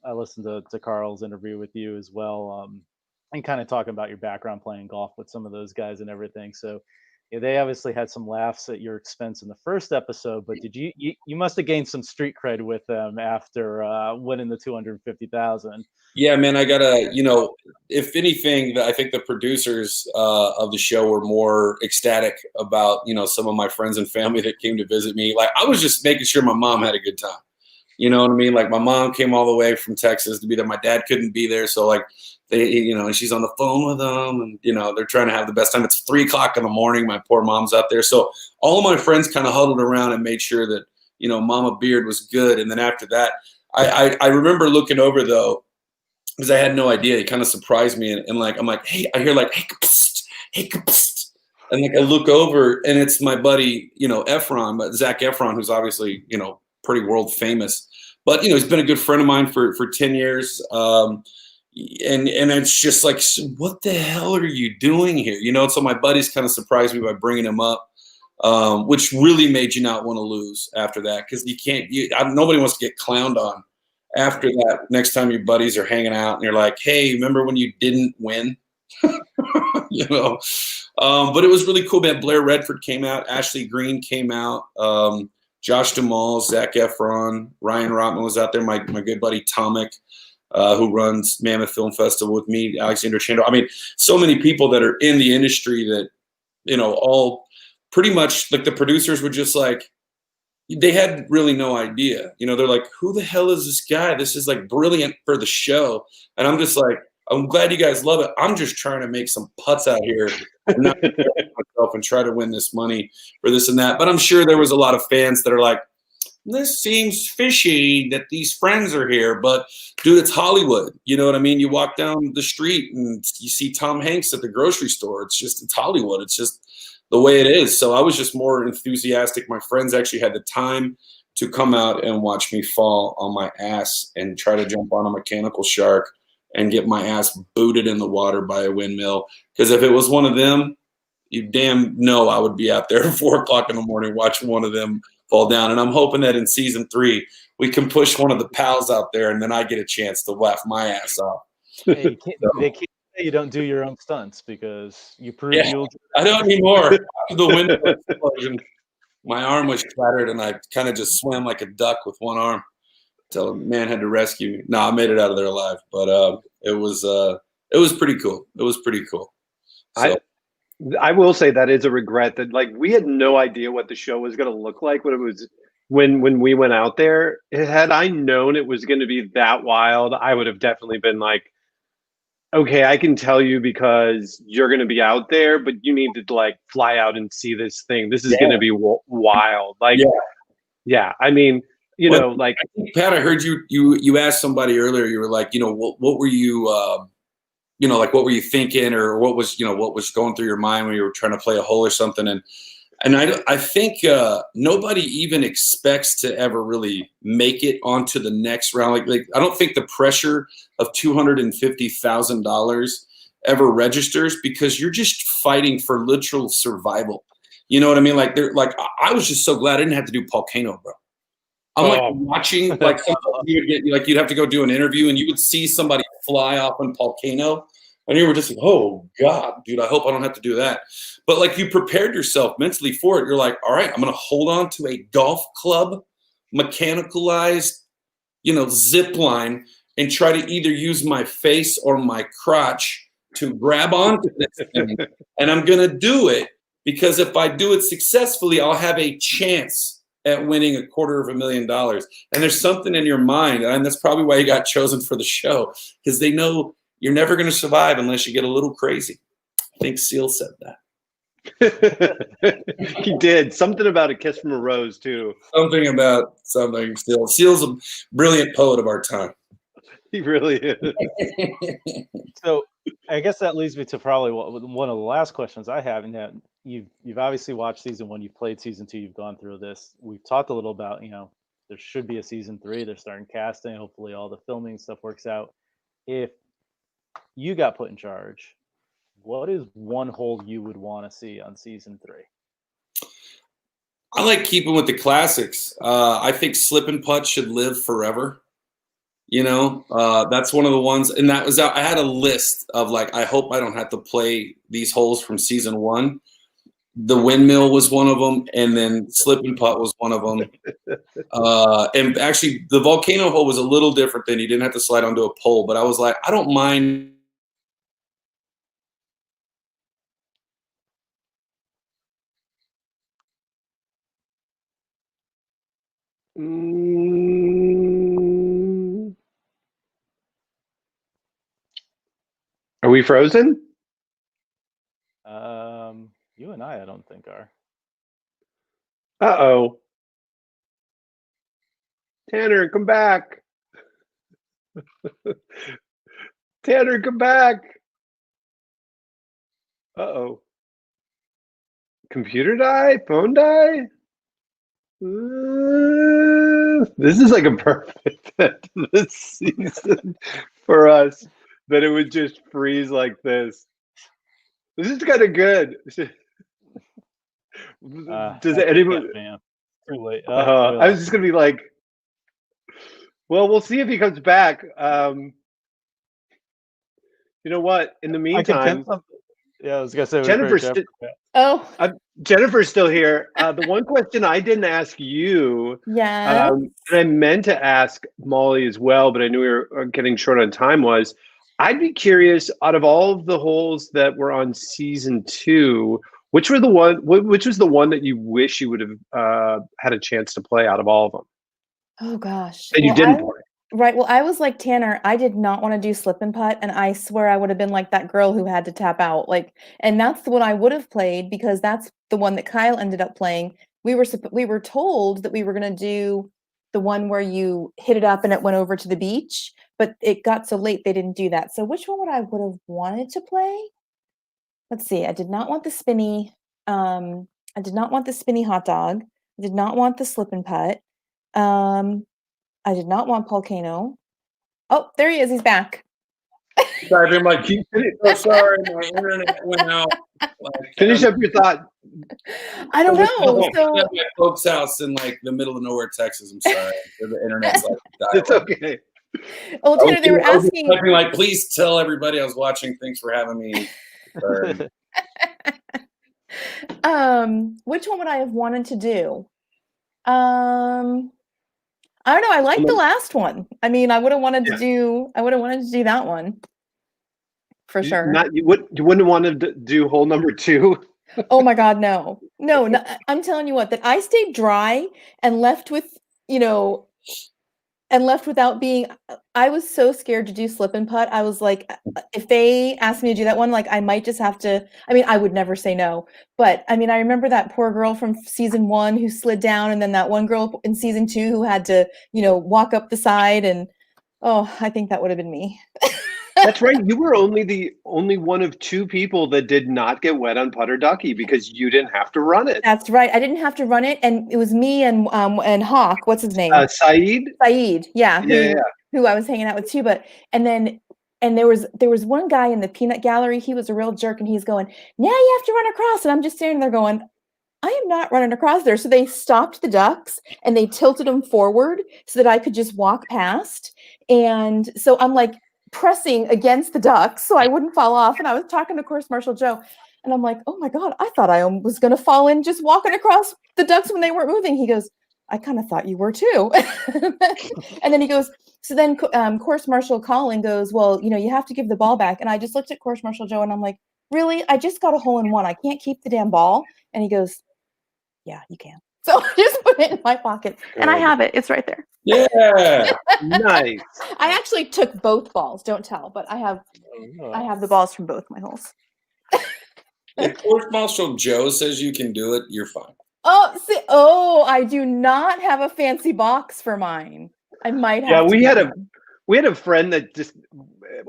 [SPEAKER 2] I listened to Carl's interview with you as well. And kind of talking about your background playing golf with some of those guys and everything. So they obviously had some laughs at your expense in the first episode, but did you must have gained some street cred with them after winning the 250,000.
[SPEAKER 5] Yeah, man, I gotta, if anything, I think the producers of the show were more ecstatic about, some of my friends and family that came to visit me. Like, I was just making sure my mom had a good time. You know what I mean? Like, my mom came all the way from Texas to be there. My dad couldn't be there. So like, and she's on the phone with them, and, they're trying to have the best time. It's 3:00 in the morning. My poor mom's out there. So all of my friends kind of huddled around and made sure that, Mama Beard was good. And then after that, I remember looking over though, because I had no idea. He kind of surprised me. And like, I'm like, hey, I hear like, hey, kapst, hey, kapst. And like, I look over and it's my buddy, Efron, but Zac Efron, who's obviously, pretty world famous, but, he's been a good friend of mine for 10 years. And it's just like, what the hell are you doing here? So my buddies kind of surprised me by bringing him up, which really made you not want to lose after that. Cause nobody wants to get clowned on after that. Next time your buddies are hanging out and you're like, hey, remember when you didn't win? But it was really cool, man. Blair Redford came out. Ashley Green came out. Josh Duhamel, Zac Efron, Ryan Rotman was out there. My good buddy Tomic, who runs Mammoth Film Festival with me, Alexander Chandler. I mean, so many people that are in the industry that, all pretty much like the producers were just like, they had really no idea. They're like, who the hell is this guy? This is like brilliant for the show. And I'm just like, I'm glad you guys love it. I'm just trying to make some putts out here and not myself and try to win this money for this and that. But I'm sure there was a lot of fans that are like, this seems fishy that these friends are here. But, dude, it's Hollywood. You know what I mean? You walk down the street and you see Tom Hanks at the grocery store. It's Hollywood. It's just the way it is. So I was just more enthusiastic. My friends actually had the time to come out and watch me fall on my ass and try to jump on a mechanical shark and get my ass booted in the water by a windmill. Because if it was one of them, you damn know I would be out there at 4 o'clock in the morning watching one of them fall down. And I'm hoping that in season 3, we can push one of the pals out there and then I get a chance to laugh my ass off.
[SPEAKER 2] Hey, they can't say you don't do your own stunts because you prove you'll.
[SPEAKER 5] I don't anymore. After the windmill explosion, my arm was shattered and I kind of just swam like a duck with one arm. So man had to rescue me. No, I made it out of there alive, but it was pretty cool. It was pretty cool. So.
[SPEAKER 1] I will say that is a regret that like we had no idea what the show was going to look like when it was when we went out there. Had I known it was going to be that wild, I would have definitely been like, okay, I can tell you because you're going to be out there, but you need to like fly out and see this thing. This is going to be wild. Like, yeah. I mean. You know, like
[SPEAKER 5] I think, Pat, I heard you asked somebody earlier. You were like, what were you, like what were you thinking, or what was going through your mind when you were trying to play a hole or something? And I think nobody even expects to ever really make it onto the next round. Like I don't think the pressure of $250,000 ever registers because you're just fighting for literal survival. You know what I mean? Like I was just so glad I didn't have to do Volcano, bro. I'm like watching, like you'd have to go do an interview and you would see somebody fly off in Volcano and you were just like, oh God, dude, I hope I don't have to do that. But like you prepared yourself mentally for it. You're like, all right, I'm going to hold on to a golf club, mechanicalized, zip line and try to either use my face or my crotch to grab onto this thing. And I'm going to do it because if I do it successfully, I'll have a chance at winning $250,000. And there's something in your mind, and that's probably why you got chosen for the show, because they know you're never going to survive unless you get a little crazy. I think Seal said
[SPEAKER 1] that. He did. Something about a kiss from a rose, too.
[SPEAKER 5] Something about something. Seal's a brilliant poet of our time.
[SPEAKER 1] He really is.
[SPEAKER 2] So I guess that leads me to probably one of the last questions I have, and that you've obviously watched season 1, you've played season 2, you've gone through this. We've talked a little about, there should be a season 3. They're starting casting. Hopefully all the filming stuff works out. If you got put in charge, what is one hole you would want to see on season 3?
[SPEAKER 5] I like keeping with the classics. I think slip and putt should live forever. That's one of the ones. And that was out. I had a list of like, I hope I don't have to play these holes from season 1. The windmill was one of them. And then slip and putt was one of them. And actually the volcano hole was a little different than you didn't have to slide onto a pole, but I was like, I don't mind.
[SPEAKER 1] Are we frozen?
[SPEAKER 2] You and I don't think are.
[SPEAKER 1] Uh-oh. Tanner, come back. Tanner, come back. Uh-oh. Computer die? Phone die? This is like a perfect fit to this season for us, that it would just freeze like this. This is kind of good. Does anyone?
[SPEAKER 2] Too late.
[SPEAKER 1] I was just gonna be like, well, we'll see if he comes back. You know what? In the meantime,
[SPEAKER 2] yeah, I was gonna say
[SPEAKER 1] Jennifer's still here. The one question I didn't ask you, and I meant to ask Mollie as well, but I knew we were getting short on time, was I'd be curious, out of all of the holes that were on season 2, which was the one that you wish you would have had a chance to play out of all of them?
[SPEAKER 4] Oh gosh.
[SPEAKER 1] That you didn't play.
[SPEAKER 4] Right. Well, I was like Tanner. I did not want to do slip and putt, and I swear I would have been like that girl who had to tap out. Like, and that's the one I would have played because that's the one that Kyle ended up playing. We were told that we were going to do the one where you hit it up and it went over to the beach, but it got so late they didn't do that. So which one would have wanted to play? Let's see. I did not want the spinny. I did not want the spinny hot dog. I did not want the slip and putt. I did not want Volcano. Oh, there he is. He's back.
[SPEAKER 5] I'm like, oh, sorry, my internet went out. Like,
[SPEAKER 1] Finish up your thought.
[SPEAKER 4] I don't know. So
[SPEAKER 5] I'm at my folks' house in like the middle of nowhere, Texas. I'm sorry. The internet's like
[SPEAKER 1] It's okay.
[SPEAKER 4] Oh, Tanner, they were asking.
[SPEAKER 5] Like, please tell everybody I was watching. Thanks for having me.
[SPEAKER 4] Which one would I have wanted to do? I don't know. I like the last one. I mean, I would have wanted to do. I would have wanted to do that one for sure.
[SPEAKER 1] You wouldn't want to do hole number 2.
[SPEAKER 4] Oh my God, no. I'm telling you what. That I stayed dry and left with, and left without being. I was so scared to do slip and putt. I was like, if they asked me to do that one, like I might just have to. I mean, I would never say no. But I mean, I remember that poor girl from season 1 who slid down, and then that one girl in season 2 who had to, walk up the side. And I think that would have been me.
[SPEAKER 1] That's right. You were only one of 2 people that did not get wet on putter ducky because you didn't have to run it.
[SPEAKER 4] That's right. I didn't have to run it, and it was me and Hawk. What's his name?
[SPEAKER 1] Saeed.
[SPEAKER 4] Saeed. Yeah. Who I was hanging out with too. But and there was one guy in the peanut gallery. He was a real jerk, and he's going, "Now you have to run across." And I'm just standing there going, I am not running across there. So they stopped the ducks and they tilted them forward so that I could just walk past. And so I'm like pressing against the ducks so I wouldn't fall off. And I was talking to Course Marshal Joe, and I'm like, oh my God, I thought I was going to fall in just walking across the ducks when they weren't moving. He goes, I kind of thought you were too. And then he goes, so then Course Marshal Colin goes, well, you have to give the ball back. And I just looked at Course Marshal Joe and I'm like, really? I just got a hole in one. I can't keep the damn ball. And he goes, yeah, you can. So I just put it in my pocket and I have it. It's right there.
[SPEAKER 5] Yeah.
[SPEAKER 1] Nice.
[SPEAKER 4] I actually took both balls. Don't tell, but I have the balls from both my holes.
[SPEAKER 5] If Course Marshal Joe says you can do it, you're fine.
[SPEAKER 4] I do not have a fancy box for mine. I might have.
[SPEAKER 1] Yeah, we had a friend that just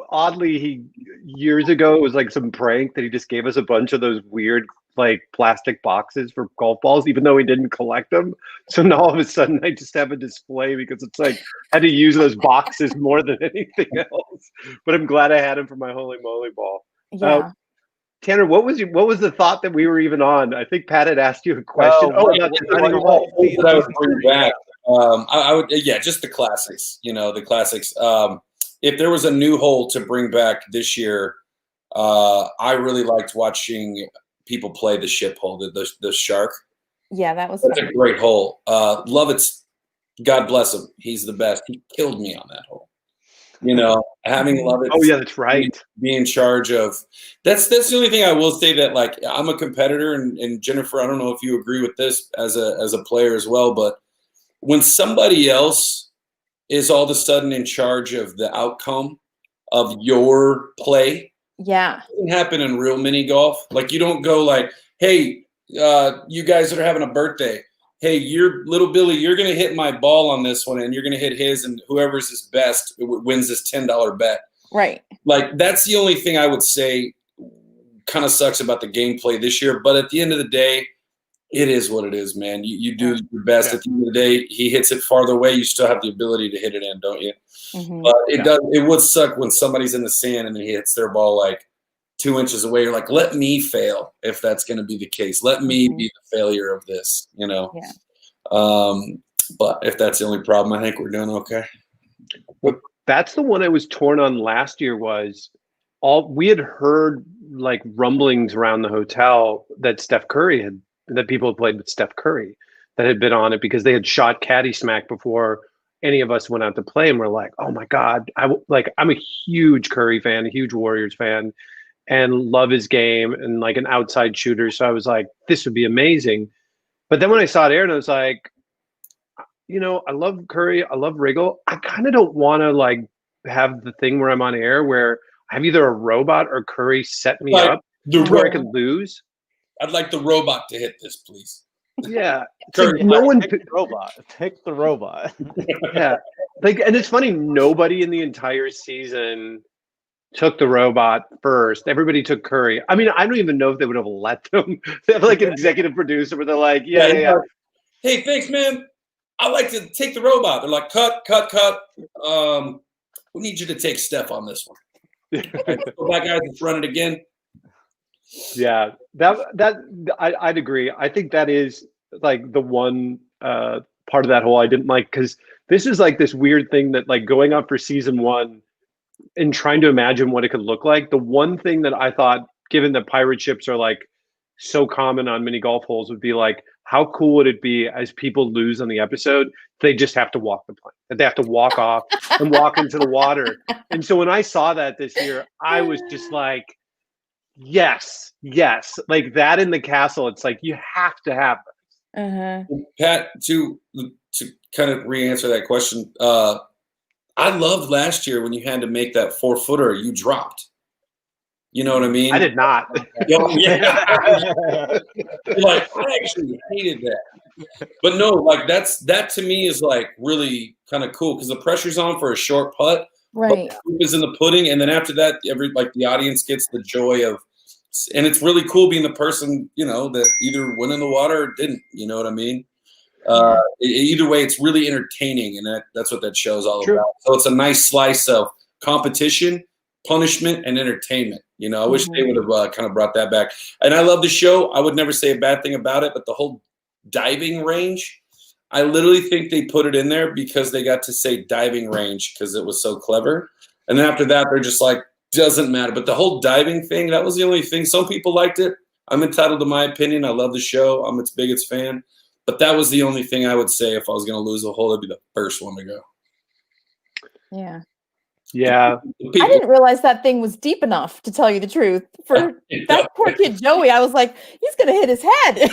[SPEAKER 1] oddly years ago, it was like some prank that he just gave us a bunch of those weird like plastic boxes for golf balls, even though he didn't collect them. So now all of a sudden I just have a display because it's like I had to use those boxes more than anything else. But I'm glad I had them for my Holey Moley ball.
[SPEAKER 4] Yeah.
[SPEAKER 1] Tanner, what was the thought that we were even on? I think Pat had asked you a question.
[SPEAKER 5] About designing a hole. I would bring back. I would, just the classics. The classics. If there was a new hole to bring back this year, I really liked watching people play the ship hole, the shark.
[SPEAKER 4] Yeah, that's
[SPEAKER 5] a great hole. Lovitz, God bless him, he's the best. He killed me on that hole. Having Lovitz.
[SPEAKER 1] Oh yeah, that's right.
[SPEAKER 5] Be in charge of. That's the only thing I will say that like I'm a competitor, and Jennifer, I don't know if you agree with this as a player as well, but when somebody else is all of a sudden in charge of the outcome of your play.
[SPEAKER 4] Yeah.
[SPEAKER 5] It doesn't happen in real mini golf. Like you don't go like, hey, you guys that are having a birthday, hey, little Billy, you're going to hit my ball on this one and you're going to hit his, and whoever's his best wins this $10 bet.
[SPEAKER 4] Right.
[SPEAKER 5] Like that's the only thing I would say kind of sucks about the gameplay this year. But at the end of the day, it is what it is, man. You do your best. Yeah. At the end of the day, he hits it farther away. You still have the ability to hit it in, don't you? Mm-hmm. But it would suck when somebody's in the sand and then he hits their ball like 2 inches away. You're like, let me fail if that's going to be the case. Let me be the failure of this, Yeah. But if that's the only problem, I think we're doing okay.
[SPEAKER 1] Well, that's the one I was torn on last year. We had heard like rumblings around the hotel that that people had played with Steph Curry that had been on it because they had shot caddy smack before any of us went out to play, and we're like, oh my God, I'm a huge Curry fan, a huge Warriors fan, and love his game and like an outside shooter. So I was like, this would be amazing. But then when I saw it aired, I was like, I love Curry, I love Wriggle. I kind of don't want to like have the thing where I'm on air where I have either a robot or Curry set me
[SPEAKER 5] Like
[SPEAKER 1] up
[SPEAKER 5] the
[SPEAKER 1] to where I could lose.
[SPEAKER 5] I'd like the robot to hit this, please.
[SPEAKER 1] Yeah,
[SPEAKER 5] Curry,
[SPEAKER 1] no one.
[SPEAKER 2] Pick the robot. Pick the robot.
[SPEAKER 1] Yeah, like, and it's funny. Nobody in the entire season took the robot first. Everybody took Curry. I mean, I don't even know if they would have let them. They have like an executive producer where they're like, yeah.
[SPEAKER 5] Hey, thanks, man. I like to take the robot. They're like, cut. We need you to take Steph on this one. Go back, guys. Let's run it again.
[SPEAKER 1] Yeah, I'd agree. I think that is like the one part of that whole I didn't like, because this is like this weird thing that like going up for season 1 and trying to imagine what it could look like. The one thing that I thought, given that pirate ships are like so common on mini golf holes, would be like, how cool would it be as people lose on the episode, they just have to walk the plank, that they have to walk off and walk into the water. And so when I saw that this year, I was just like, yes, like that in the castle. It's like you have to have
[SPEAKER 4] Uh-huh.
[SPEAKER 5] Pat, to kind of re-answer that question, I loved last year when you had to make that 4-footer, you dropped. You know what I mean?
[SPEAKER 1] I did not.
[SPEAKER 5] Yeah. Like, I actually hated that. But no, like that to me is like really kind of cool because the pressure's on for a short putt.
[SPEAKER 4] Right.
[SPEAKER 5] But the proof is in the pudding, and then after that, the audience gets the joy of, and it's really cool being the person, that either went in the water or didn't. You know what I mean? Either way, it's really entertaining, and that's what that show's all about. So it's a nice slice of competition, punishment, and entertainment. I wish they would have kind of brought that back. And I love the show. I would never say a bad thing about it, but the whole diving range, I literally think they put it in there because they got to say diving range because it was so clever. And then after that, they're just like, doesn't matter. But the whole diving thing, that was the only thing. Some people liked it. I'm entitled to my opinion. I love the show. I'm its biggest fan. But that was the only thing I would say if I was going to lose a hole, it'd be the first one to go.
[SPEAKER 4] Yeah.
[SPEAKER 1] Yeah.
[SPEAKER 4] I didn't realize that thing was deep enough, to tell you the truth. For that poor kid Joey, I was like, he's gonna hit his head.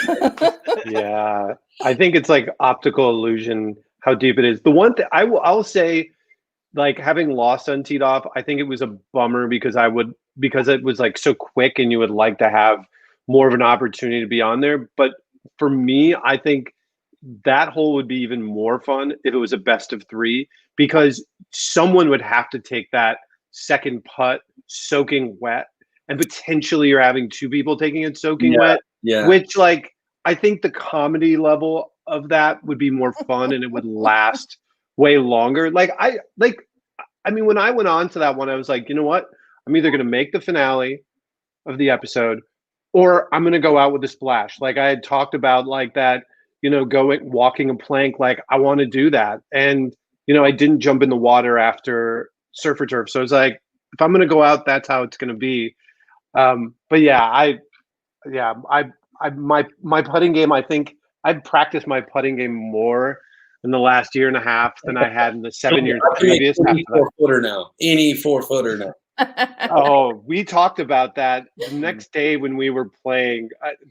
[SPEAKER 1] Yeah. I think it's like optical illusion how deep it is. The one thing I'll say, like having lost on teed off, I think it was a bummer because it was like so quick and you would like to have more of an opportunity to be on there. But for me, I think that hole would be even more fun if it was a best of 3, because someone would have to take that second putt soaking wet, and potentially you're having 2 people taking it soaking wet.
[SPEAKER 5] Yeah.
[SPEAKER 1] Which, like, I think the comedy level of that would be more fun and it would last way longer. I mean, when I went on to that one, I was like, you know what? I'm either going to make the finale of the episode or I'm going to go out with a splash. Like I had talked about, like that, walking a plank, like I want to do that. And, I didn't jump in the water after Surf or Turf. So it's like, if I'm going to go out, that's how it's going to be. But yeah, my putting game, I think I've practiced my putting game more in the last year and a half than I had in the 7 years previous.
[SPEAKER 5] Any 4-footer now.
[SPEAKER 1] Oh, we talked about that the next day when we were playing.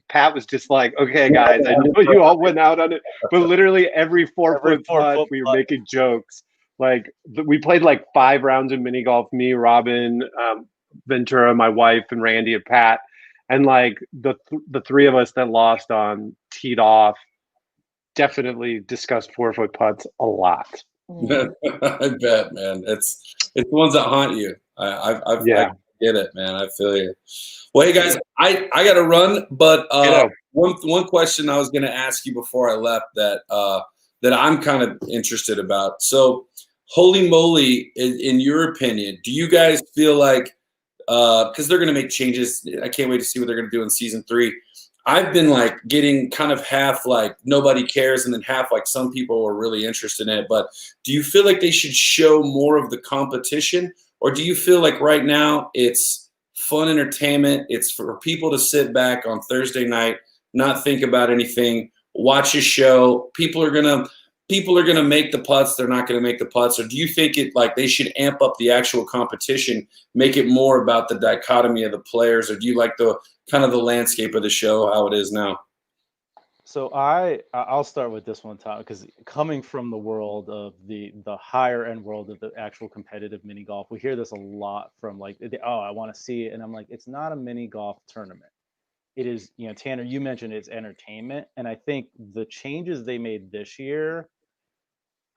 [SPEAKER 1] Pat was just like, okay, guys, I know you all went out on it, but literally every 4-foot putt, we were making jokes. Like we played like 5 rounds of mini golf, me, Robin, Ventura, my wife, and Randy and Pat. And like the 3 of us that lost on teed off definitely discussed 4-foot putts a lot.
[SPEAKER 5] I bet, man. It's the ones that haunt you. I get it, man. I feel you. Well, hey guys, I got to run, but one question I was going to ask you before I left that I'm kind of interested about. So, Holey Moley, in your opinion, do you guys feel like because they're going to make changes? I can't wait to see what they're going to do in season 3. I've been like getting kind of half like nobody cares and then half like some people are really interested in it. But do you feel like they should show more of the competition, or do you feel like right now it's fun entertainment? It's for people to sit back on Thursday night, not think about anything, watch a show. People are gonna make the putts. They're not gonna make the putts. Or do you think it like they should amp up the actual competition, make it more about the dichotomy of the players? Or do you like the kind of the landscape of the show how it is now?
[SPEAKER 2] So I'll start with this one, Tom, because coming from the world of the higher end world of the actual competitive mini golf, we hear this a lot from like, oh, I want to see it, and I'm like, it's not a mini golf tournament. It is, Tanner, you mentioned it's entertainment, and I think the changes they made this year,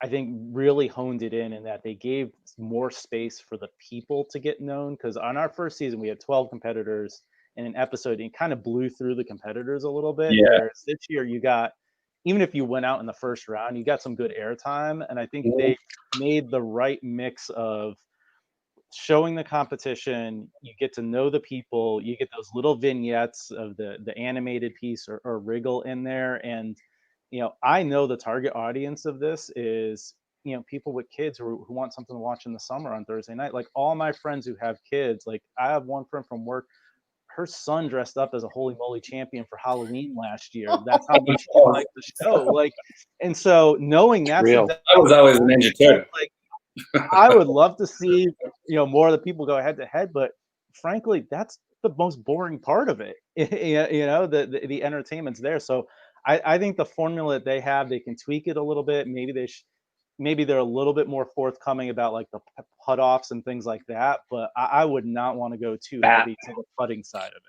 [SPEAKER 2] I think really honed it in that they gave more space for the people to get known. Because on our first season, we had 12 competitors in an episode, and kind of blew through the competitors a little bit.
[SPEAKER 5] Yeah.
[SPEAKER 2] Whereas this year, you got, even if you went out in the first round, you got some good airtime. And I think they made the right mix of showing the competition. You get to know the people. You get those little vignettes of the animated piece or wriggle in there. And I know the target audience of this is people with kids who want something to watch in the summer on Thursday night. Like all my friends who have kids, like I have one friend from work, her son dressed up as a Holey Moley champion for Halloween last year. That's how much she liked the show. Like, and so knowing that's
[SPEAKER 1] Real.
[SPEAKER 5] I was always a Ninja Turtle.
[SPEAKER 2] Like, I would love to see more of the people go head to head, but frankly, that's the most boring part of it. The entertainment's there. So I think the formula that they have, they can tweak it a little bit. Maybe they're a little bit more forthcoming about like the putt offs and things like that. But I would not want to go too heavy to the putting side of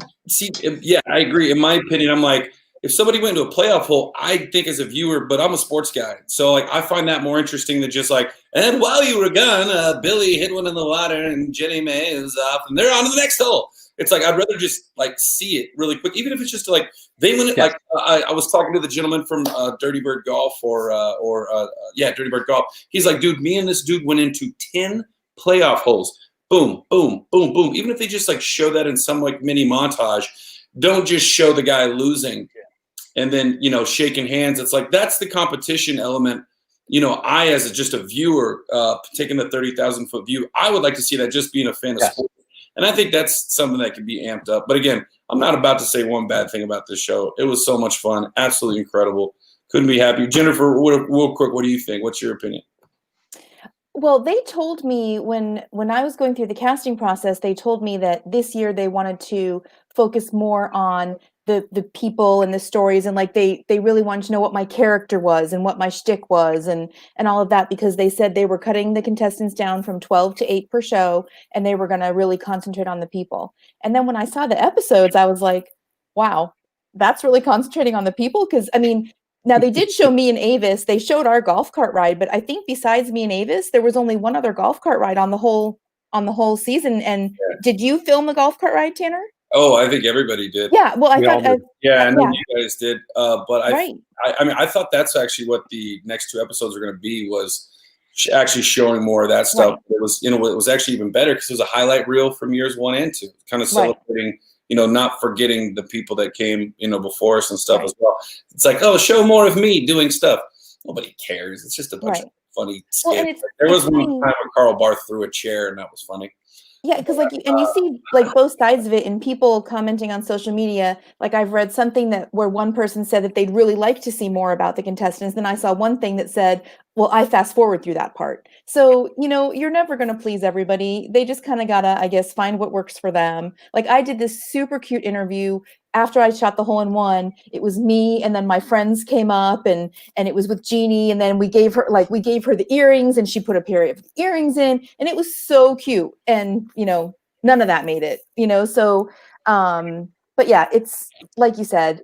[SPEAKER 2] it.
[SPEAKER 5] See, yeah, I agree. In my opinion, I'm like, if somebody went into a playoff hole, I think as a viewer, but I'm a sports guy, so like I find that more interesting than just like, and while you were gone, Billy hit one in the water and Jenny May is off, and they're on to the next hole. It's like I'd rather just like see it really quick, even if it's just like they win it. Like I was talking to the gentleman from Dirty Bird Golf Dirty Bird Golf. He's like, dude, me and this dude went into 10 playoff holes. Boom, boom, boom, boom. Even if they just like show that in some like mini montage, don't just show the guy losing and then shaking hands. It's like that's the competition element. I as just a viewer taking the 30,000 foot view, I would like to see that just being a fan of sports. And I think that's something that can be amped up. But again, I'm not about to say one bad thing about this show. It was so much fun. Absolutely incredible. Couldn't be happy. Jennifer, real quick, what do you think? What's your opinion?
[SPEAKER 4] Well, they told me when I was going through the casting process, they told me that this year they wanted to focus more on the people and the stories, and like they really wanted to know what my character was and what my shtick was and all of that, because they said they were cutting the contestants down from 12 to 8 per show, and they were going to really concentrate on the people. And then when I saw the episodes, I was like, wow, that's really concentrating on the people. Because I mean, now they did show me and Avis. They showed our golf cart ride, but I think besides me and Avis, there was only one other golf cart ride on the whole season. And did you film the golf cart ride, Tanner?
[SPEAKER 5] Oh, I think everybody did.
[SPEAKER 4] Yeah, well, I thought.
[SPEAKER 5] I know you guys did. But
[SPEAKER 4] right.
[SPEAKER 5] I thought that's actually what the next 2 episodes are going to be, was actually showing more of that stuff. Right. It was, it was actually even better because it was a highlight reel from years 1 and 2, kind of celebrating, not forgetting the people that came, before us and stuff as well. It's like, oh, show more of me doing stuff. Nobody cares. It's just a bunch of funny skits. There was one time when Carl Barth threw a chair, and that was funny.
[SPEAKER 4] Yeah, because and you see like both sides of it, and people commenting on social media. Like I've read something where one person said that they'd really like to see more about the contestants. Then I saw one thing that said, well, I fast forward through that part. So, you're never going to please everybody. They just kind of got to, I guess, find what works for them. Like I did this super cute interview after I shot the hole-in-one. It was me, and then my friends came up, and it was with Jeannie, and then we gave her the earrings, and she put a pair of earrings in, and it was so cute. And none of that made it. So but yeah, it's like you said,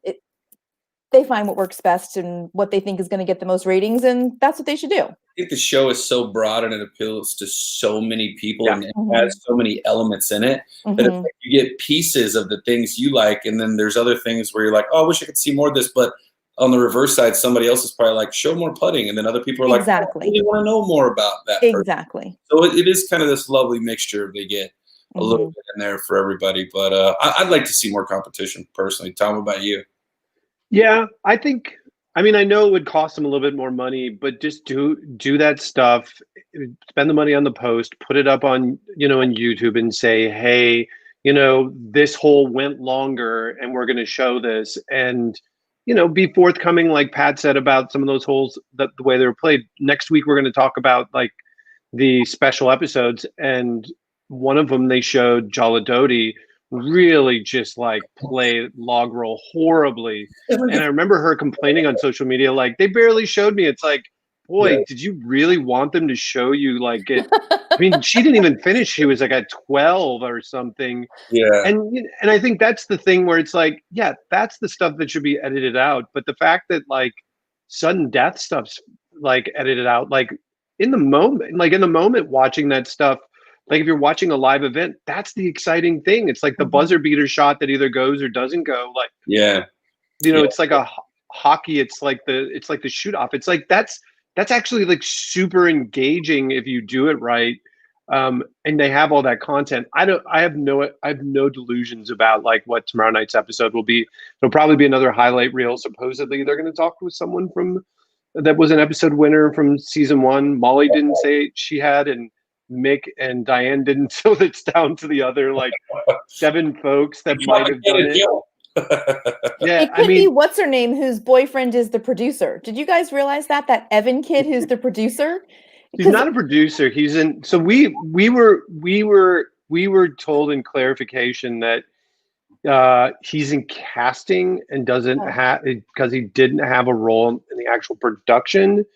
[SPEAKER 4] they find what works best and what they think is going to get the most ratings, and that's what they should do.
[SPEAKER 5] I think the show is so broad and it appeals to so many people and it has so many elements in it that it's like you get pieces of the things you like, and then there's other things where you're like, oh, I wish I could see more of this. But on the reverse side, somebody else is probably like, show more putting, and then other people are like, oh, I really want to know more about that.
[SPEAKER 4] Exactly.
[SPEAKER 5] So it is kind of this lovely mixture. They get a little bit in there for everybody, but I'd like to see more competition personally. Tom, what about you?
[SPEAKER 1] Yeah, I know it would cost them a little bit more money, but just do that stuff, spend the money on the post, put it up on, on YouTube and say, hey, this hole went longer and we're going to show this, and, be forthcoming, like Pat said about some of those holes, the way they were played. Next week, we're going to talk about like the special episodes, and one of them they showed Jolla Doty really just like play log roll horribly. And I remember her complaining on social media, like, they barely showed me. It's like, boy, did you really want them to show you like it? I mean, she didn't even finish. She was like at 12 or something.
[SPEAKER 5] Yeah.
[SPEAKER 1] And I think that's the thing where it's like, yeah, that's the stuff that should be edited out. But the fact that like sudden death stuff's like edited out, like in the moment watching that stuff, like if you're watching a live event, that's the exciting thing. It's like the buzzer beater shot that either goes or doesn't go. Like, it's like a hockey. It's like the shoot off. It's like that's actually like super engaging if you do it right. And they have all that content. I have no delusions about like what tomorrow night's episode will be. It'll probably be another highlight reel. Supposedly they're going to talk with someone that was an episode winner from season 1. Molly didn't say she had, and Mick and Diane didn't. So it's down to the other like 7 folks that might have done it. Yeah,
[SPEAKER 4] it could be what's her name, whose boyfriend is the producer. Did you guys realize that Evan kid who's the producer?
[SPEAKER 1] He's not a producer. He's in. So we were told in clarification that he's in casting and doesn't have, because he didn't have a role in the actual production,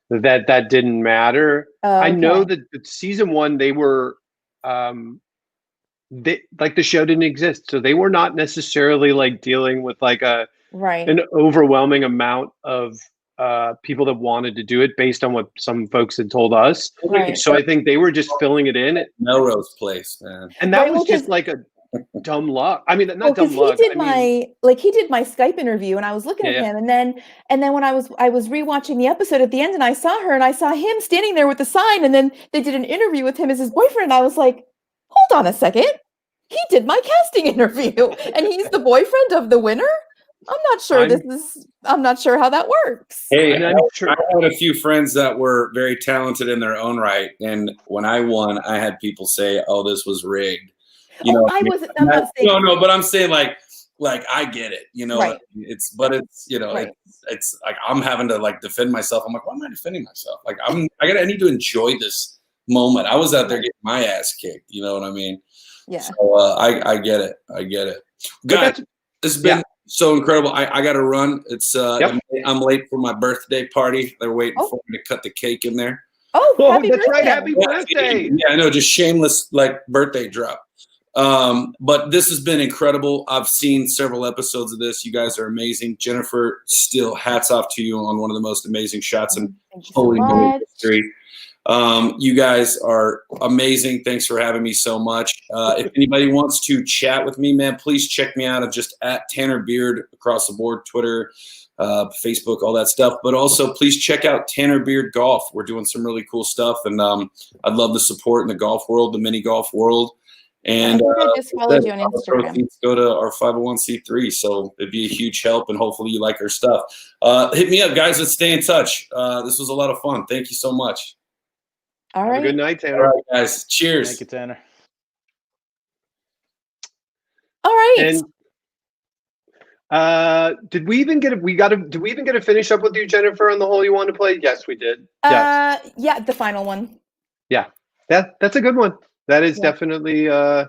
[SPEAKER 1] that didn't matter. I know that season 1 they were the show didn't exist, so they were not necessarily like dealing with like an overwhelming amount of people that wanted to do it based on what some folks had told us. So I think they were just filling it in.
[SPEAKER 5] Melrose Place, man.
[SPEAKER 1] And that was just like a dumb luck. I mean, not dumb luck.
[SPEAKER 4] He did my Skype interview, and I was looking at him, and then when I was rewatching the episode at the end, and I saw her, and I saw him standing there with the sign, and then they did an interview with him as his boyfriend. I was like, hold on a second, he did my casting interview, and he's the boyfriend of the winner. I'm not sure how that works.
[SPEAKER 5] Hey, I had a few friends that were very talented in their own right, and when I won, I had people say, "Oh, this was rigged." I'm not saying no, but I'm saying like I get it, it's it's like I'm having to like defend myself. I'm like, why am I defending myself? Like I need to enjoy this moment. I was out there getting my ass kicked. You know what I mean?
[SPEAKER 4] Yeah.
[SPEAKER 5] So I get it. Guys, this has been so incredible. I got to run. It's I'm late for my birthday party. They're waiting for me to cut the cake in there.
[SPEAKER 4] Happy
[SPEAKER 1] that's
[SPEAKER 4] birthday.
[SPEAKER 1] right. Happy birthday.
[SPEAKER 5] Yeah, I know. Just shameless like birthday drop. But this has been incredible. I've seen several episodes of this. You guys are amazing. Jennifer, still hats off to you on one of the most amazing shots in Holey Moley history. You guys are amazing. Thanks for having me so much. If anybody wants to chat with me, man, please check me out. I'm just at Tanner Beard across the board, Twitter, Facebook, all that stuff. But also, please check out Tanner Beard Golf. We're doing some really cool stuff, and I'd love the support in the golf world, the mini golf world. And
[SPEAKER 4] I just followed you on Instagram.
[SPEAKER 5] Go to our 501c3, so it'd be a huge help, and hopefully you like our stuff. Hit me up, guys. Let's stay in touch. This was a lot of fun. Thank you so much.
[SPEAKER 4] All right.
[SPEAKER 1] Have a good night, Tanner.
[SPEAKER 5] All right, guys. Cheers.
[SPEAKER 2] Thank you, Tanner.
[SPEAKER 4] All right.
[SPEAKER 1] And did we even get to finish up with you, Jennifer, on the hole you want to play? Yes, we did. Yes.
[SPEAKER 4] Yeah, the final one.
[SPEAKER 1] Yeah. That's a good one. That is definitely I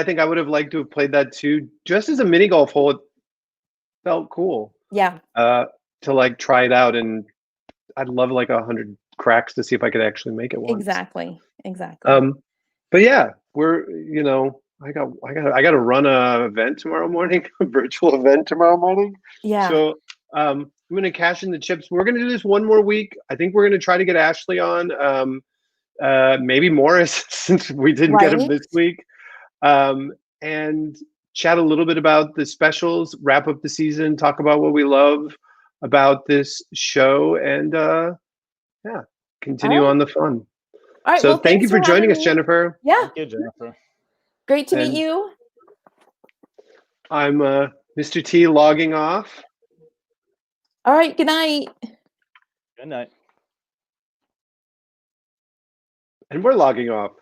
[SPEAKER 1] think I would have liked to have played that too. Just as a mini golf hole, it felt cool.
[SPEAKER 4] Yeah.
[SPEAKER 1] To like try it out, and I'd love like 100 cracks to see if I could actually make it once.
[SPEAKER 4] Exactly.
[SPEAKER 1] But yeah, we're I got to run a event tomorrow morning, a virtual event tomorrow morning.
[SPEAKER 4] Yeah.
[SPEAKER 1] So I'm gonna cash in the chips. We're gonna do this one more week. I think we're gonna try to get Ashley on. Maybe Morris, since we didn't get him this week, and chat a little bit about the specials, wrap up the season, talk about what we love about this show, and continue on the fun.
[SPEAKER 4] All right.
[SPEAKER 1] So thank you for joining us, Jennifer.
[SPEAKER 4] Yeah.
[SPEAKER 2] Thank you, Jennifer.
[SPEAKER 4] Great to meet you.
[SPEAKER 1] I'm Mr. T logging off.
[SPEAKER 4] All right. Good night.
[SPEAKER 2] Good night.
[SPEAKER 1] And we're logging off.